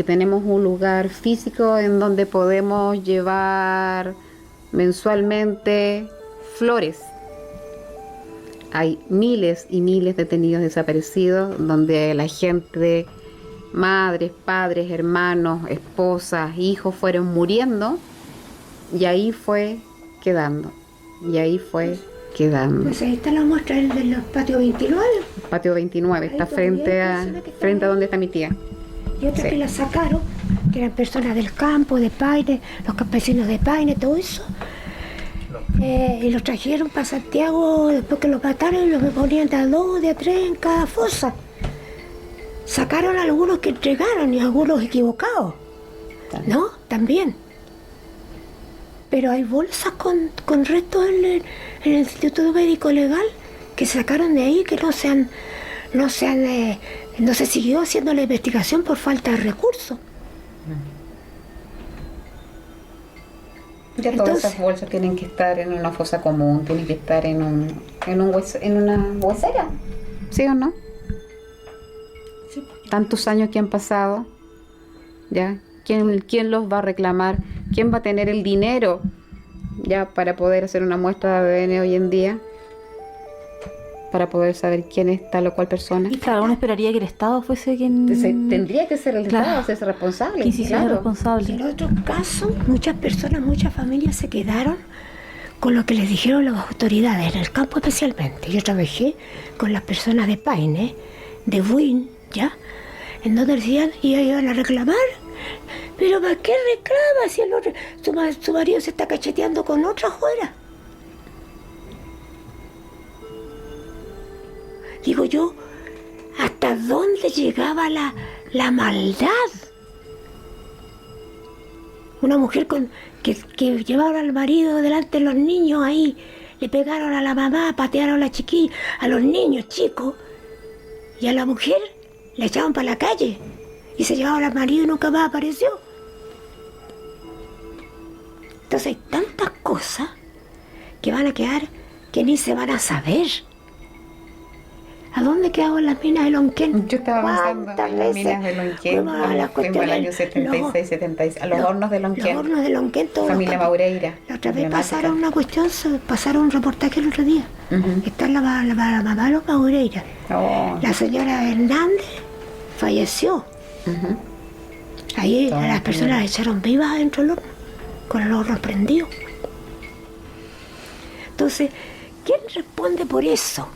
tenemos un lugar físico en donde podemos llevar mensualmente flores. Hay miles y miles de detenidos desaparecidos donde la gente, madres, padres, hermanos, esposas, hijos fueron muriendo y ahí fue quedando. Pues ahí está la muestra de los patios 29. Patio 29, está frente a donde está mi tía. Y otras Sí. que la sacaron, que eran personas del campo, de Paine, los campesinos de Paine, todo eso. Y los trajeron para Santiago después que los mataron y los ponían de a 2, de a 3 en cada fosa. Sacaron a algunos que entregaron y algunos equivocados. ¿No? También. Pero hay bolsas con restos en el Instituto Médico Legal que se sacaron de ahí, que no se siguió haciendo la investigación por falta de recursos. Ya todas Entonces, esas bolsas tienen que estar en una fosa común, tienen que estar en una huesera, ¿sí o no? Sí. Tantos años que han pasado, ¿ya? ¿Quién los va a reclamar? ¿Quién va a tener el dinero ya para poder hacer una muestra de ADN hoy en día? Para poder saber quién es tal o cual persona. Y claro, uno esperaría que el Estado fuese quien... Tendría que ser el Claro. Estado, ser responsable. quien se hiciera claro. responsable. En otros casos, muchas personas, muchas familias se quedaron con lo que les dijeron las autoridades, en el campo especialmente. Yo trabajé con las personas de Paine, de Buin, ¿ya? En donde decían, y iban a reclamar. Pero ¿para qué reclama si el otro, su marido se está cacheteando con otra afuera? Digo yo, ¿hasta dónde llegaba la maldad? Una mujer que llevaron al marido delante de los niños ahí, le pegaron a la mamá, patearon a la chiquilla, a los niños chicos, y a la mujer la echaban para la calle, y se llevaron al marido y nunca más apareció. Entonces hay tantas cosas que van a quedar que ni se van a saber. ¿A dónde quedaban las minas de Lonquén? Yo estaba pensando en las minas de Lonquén, fuimos a las fuimos al año 76, 76, a los hornos de Lonquén. Los hornos de Lonquén, todos Familia los Maureira. La otra vez emblemática. pasaron una cuestión, pasaron un reportaje el otro día. Ujú. Está la mamá de los Maureira. Oh. La señora Hernández falleció. Ujú. Ahí Todo a las personas bien. las echaron vivas dentro del horno, con el horno prendido. Entonces, ¿quién responde por eso?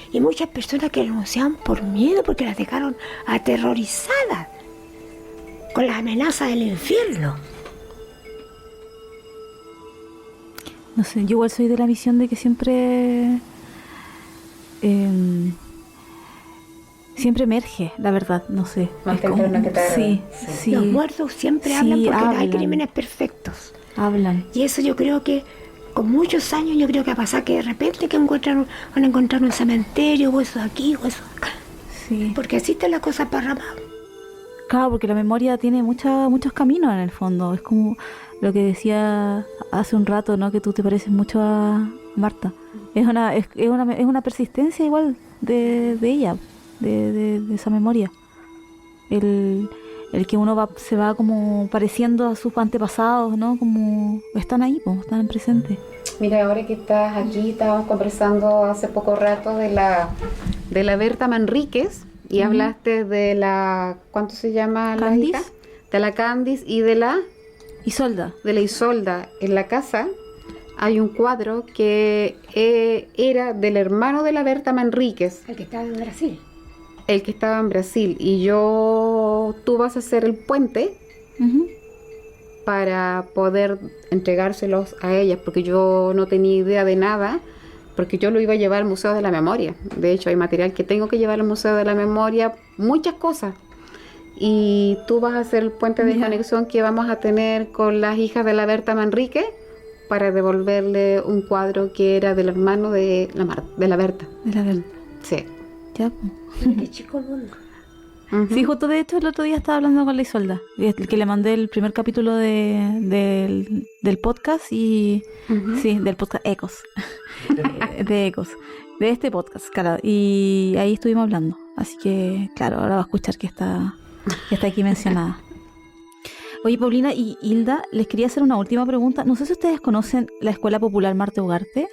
Y muchas personas que denunciaban por miedo porque las dejaron aterrorizadas con las amenazas del infierno. No sé, yo igual soy de la visión de que siempre emerge, la verdad, no sé. Más Es como- temprano que tarde. Sí, Sí. sí, Los muertos siempre Sí, hablan porque no hay hablan. crímenes perfectos. hablan. Y eso yo creo que con muchos años yo creo que va a pasar que de repente van a encontrar un cementerio, huesos aquí, huesos acá. Sí. Porque existe la cosa parramada. Claro, porque la memoria tiene muchos caminos en el fondo. Es como lo que decía hace un rato, ¿no? Que tú te pareces mucho a Marta. Es una persistencia igual de ella, de esa memoria. El que uno se va como pareciendo a sus antepasados, ¿no? Como están ahí, pues, están presentes. Mira, ahora que estás aquí, estábamos conversando hace poco rato de la Berta Manríquez y hablaste de la, ¿cuánto se llama la Candice. hija? De la Candice y de la Isolda. Isolda. En la casa hay un cuadro que era del hermano de la Berta Manríquez, El que estaba en Brasil. el que estaba en Brasil, y tú vas a hacer el puente Ujú. para poder entregárselos a ellas, porque yo no tenía idea de nada, porque yo lo iba a llevar al Museo de la Memoria. De hecho, hay material que tengo que llevar al Museo de la Memoria, muchas cosas. Y tú vas a hacer el puente de conexión que vamos a tener con las hijas de la Berta Manrique para devolverle un cuadro que era del hermano de la Berta. De la Berta. Sí. Ya, pues. Qué chico el mundo. Ujú. Sí, justo de hecho el otro día estaba hablando con la Isolda, el que le mandé el primer capítulo del podcast y Ujú. sí, del podcast Ecos, de Ecos, de este podcast, claro, y ahí estuvimos hablando, así que claro, ahora va a escuchar que está aquí mencionada. Oye, Paulina y Hilda, les quería hacer una última pregunta. No sé si ustedes conocen la Escuela Popular Marta Ugarte.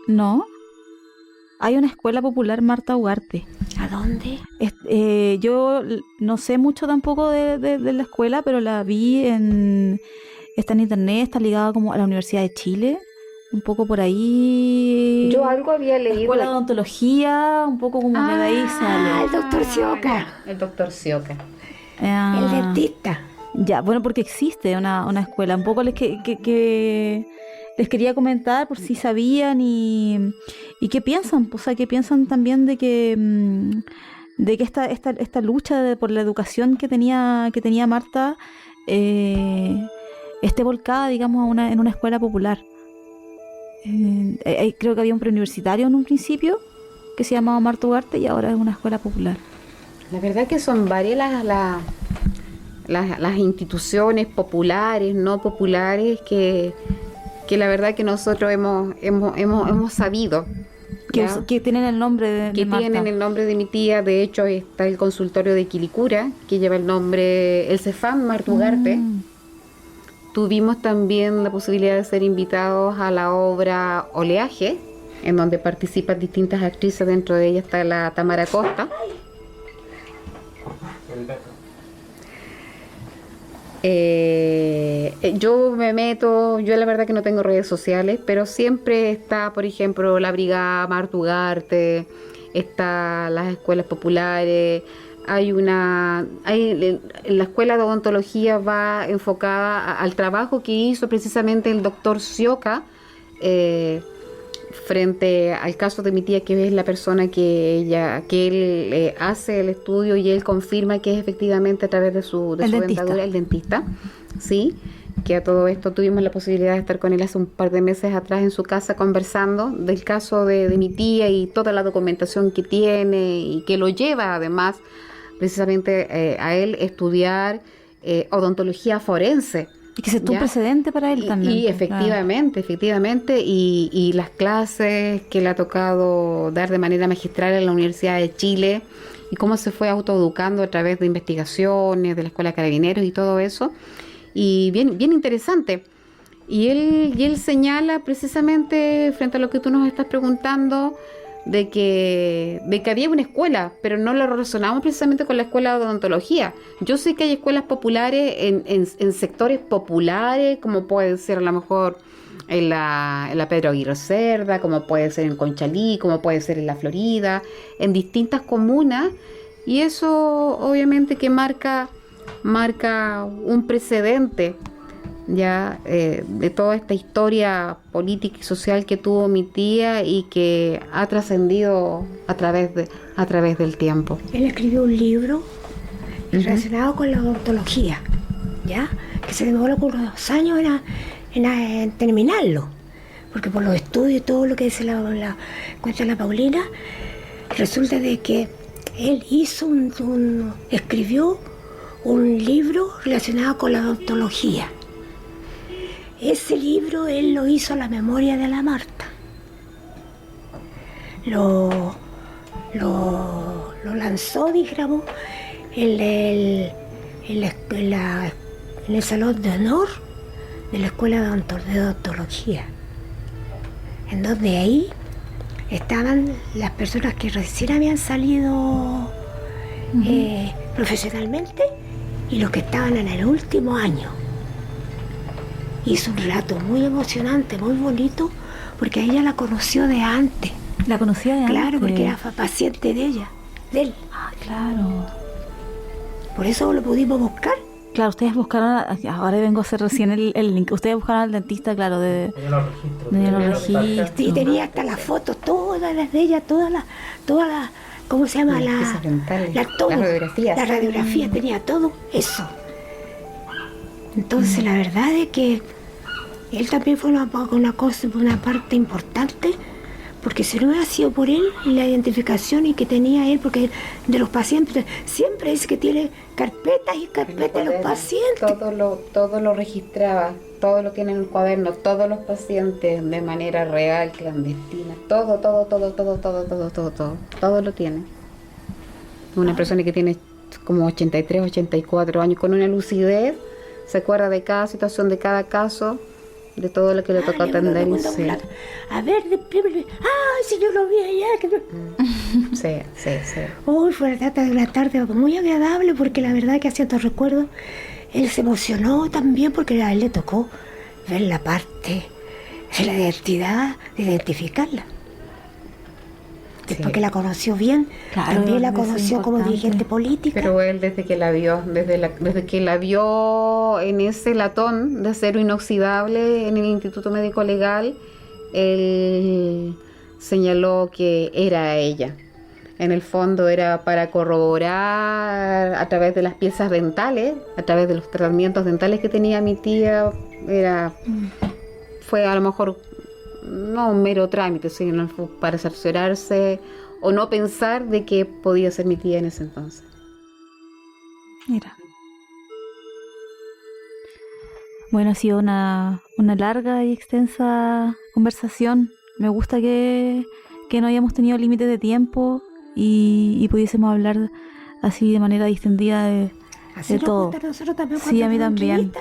¿No? Hay una Escuela Popular Marta Ugarte. ¿A dónde? Yo no sé mucho tampoco de la escuela, pero la vi está en internet, está ligada como a la Universidad de Chile, un poco por ahí. Yo algo había La leído. Escuela de Odontología, un poco como que de ahí sale. el doctor Sioca. El doctor Sioca. El dentista. Ya, bueno, porque existe una escuela. Un poco les les quería comentar por si sabían y qué piensan, o sea, qué piensan también de que esta lucha por la educación que tenía Marta esté volcada, digamos, en una escuela popular. Creo que había un preuniversitario en un principio que se llamaba Marta Ugarte y ahora es una escuela popular. La verdad que son varias las instituciones populares, no populares, que la verdad que nosotros hemos sabido. ¿Ya? Que tienen el nombre de Marta. Tienen el nombre de mi tía. De hecho, está el consultorio de Quilicura, que lleva el nombre, el Cefam Marta Ugarte. Tuvimos también la posibilidad de ser invitados a la obra Oleaje, en donde participan distintas actrices. Dentro de ella está la Tamara Costa. Yo me meto, yo la verdad que no tengo redes sociales, pero siempre está, por ejemplo, la Brigada Marta Ugarte, está las escuelas populares, la escuela de odontología va enfocada al trabajo que hizo precisamente el doctor Sioca frente al caso de mi tía, que es la persona que él hace el estudio y él confirma que es efectivamente a través de su dentadura, el dentista, sí, que a todo esto tuvimos la posibilidad de estar con él hace un par de meses atrás en su casa conversando del caso de mi tía y toda la documentación que tiene y que lo lleva además precisamente a él estudiar odontología forense. Y que se tuvo un precedente para él también. Y efectivamente, y las clases que le ha tocado dar de manera magistral en la Universidad de Chile y cómo se fue autoeducando a través de investigaciones de la Escuela de Carabineros y todo eso. Y bien interesante. Y él señala precisamente frente a lo que tú nos estás preguntando de que había una escuela, pero no lo relacionamos precisamente con la escuela de odontología. Yo sé que hay escuelas populares en sectores populares, como puede ser a lo mejor en la Pedro Aguirre Cerda, como puede ser en Conchalí, como puede ser en la Florida, en distintas comunas, y eso obviamente que marca un precedente ya de toda esta historia política y social que tuvo mi tía y que ha trascendido a través del tiempo. Él escribió un libro relacionado con la odontología, ¿ya? que se demoró por 2 años en terminarlo, porque por los estudios y todo lo que dice cuenta la Paulina, resulta de que él escribió un libro relacionado con la odontología. Ese libro él lo hizo a la memoria de la Marta. Lo lanzó, dijéramos, en el salón de honor de la escuela de odontología, en donde ahí estaban las personas que recién habían salido profesionalmente y los que estaban en el último año. Hizo un relato muy emocionante, muy bonito, porque ella la conoció de antes. ¿La conocía de antes? Claro, porque era paciente de ella, de él. Ah, claro. Por eso lo pudimos buscar. Claro, ustedes buscaron, ahora vengo a hacer recién el link, ustedes buscaron al dentista, claro, de los registros. Sí, tenía hasta las fotos, todas las de ella, todas las, ¿cómo se llama? Las radiografías. La radiografía tenía todo eso. Entonces la verdad es que él también fue una parte importante, porque si no hubiera sido por él, la identificación y que tenía él, porque de los pacientes siempre dice que tiene carpetas y carpetas de los pacientes. Todo lo registraba, todo lo tiene en el cuaderno, todos los pacientes de manera real, clandestina, todo lo tiene. Una persona que tiene como 83, 84 años, con una lucidez, se acuerda de cada situación, de cada caso, de todo lo que le tocó atender. A ver, si yo lo vi allá. Sí. Hoy fue una tarde muy agradable, porque la verdad que haciendo recuerdos, él se emocionó también, porque a él le tocó ver la parte de la identidad, de identificarla. Después que la conoció bien, claro, también la conoció como dirigente política. Pero él desde que la vio en ese latón de acero inoxidable en el Instituto Médico Legal, él señaló que era ella. En el fondo era para corroborar a través de las piezas dentales, a través de los tratamientos dentales que tenía mi tía, fue a lo mejor no un mero trámite, sino para cerciorarse o no pensar de que podía ser mi tía en ese entonces. Mira. Bueno, ha sido una larga y extensa conversación. Me gusta que no hayamos tenido límites de tiempo y pudiésemos hablar así de manera distendida de todo. Nosotros también, sí, a mí también.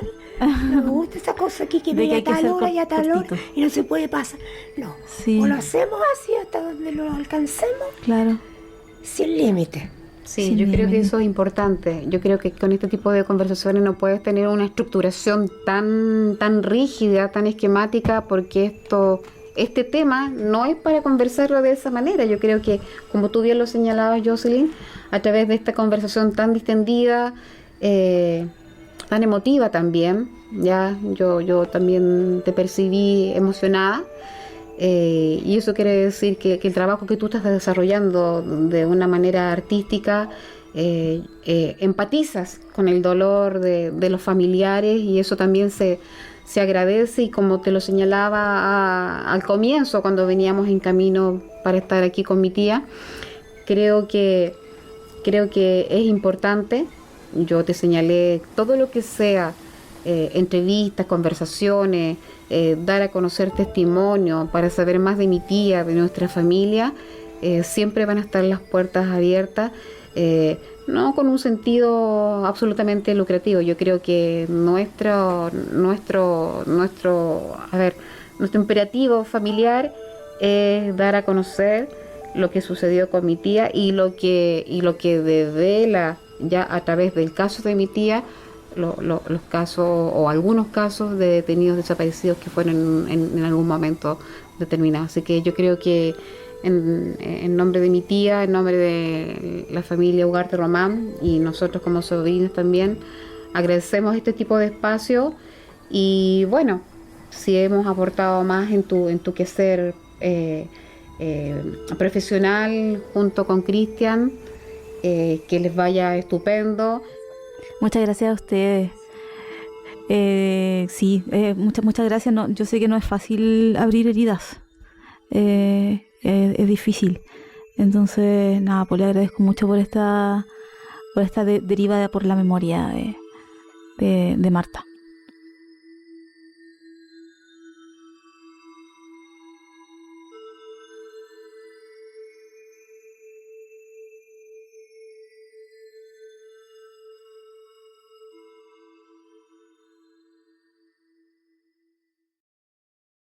No me gusta esa cosa aquí que venga a tal hora y a tal hora y no se puede pasar. No, sí. O lo hacemos así hasta donde lo alcancemos. Claro. Sin límite. Sí, yo creo que eso es importante. Yo creo que con este tipo de conversaciones no puedes tener una estructuración tan rígida, tan esquemática, porque este tema no es para conversarlo de esa manera. Yo creo que, como tú bien lo señalabas, Jocelyn, a través de esta conversación tan distendida, tan emotiva también, ya yo también te percibí emocionada, y eso quiere decir que el trabajo que tú estás desarrollando de una manera artística, empatizas con el dolor de los familiares, y eso también se agradece. Y como te lo señalaba al comienzo, cuando veníamos en camino para estar aquí con mi tía, creo que es importante. Yo te señalé todo lo que sea entrevistas, conversaciones, dar a conocer testimonio para saber más de mi tía, de nuestra familia. Siempre van a estar las puertas abiertas, no con un sentido absolutamente lucrativo. Yo creo que nuestro imperativo familiar es dar a conocer lo que sucedió con mi tía y lo que devela ya a través del caso de mi tía los casos o algunos casos de detenidos desaparecidos que fueron en algún momento determinado. Así que yo creo que en nombre de mi tía, en nombre de la familia Ugarte Román y nosotros como sobrinos también, agradecemos este tipo de espacio. Y bueno, si hemos aportado más en tu quehacer profesional junto con Cristian, que les vaya estupendo. Muchas gracias a ustedes. Sí, muchas gracias. No, yo sé que no es fácil abrir heridas. Es difícil. Entonces, nada, pues le agradezco mucho por esta deriva por la memoria de Marta.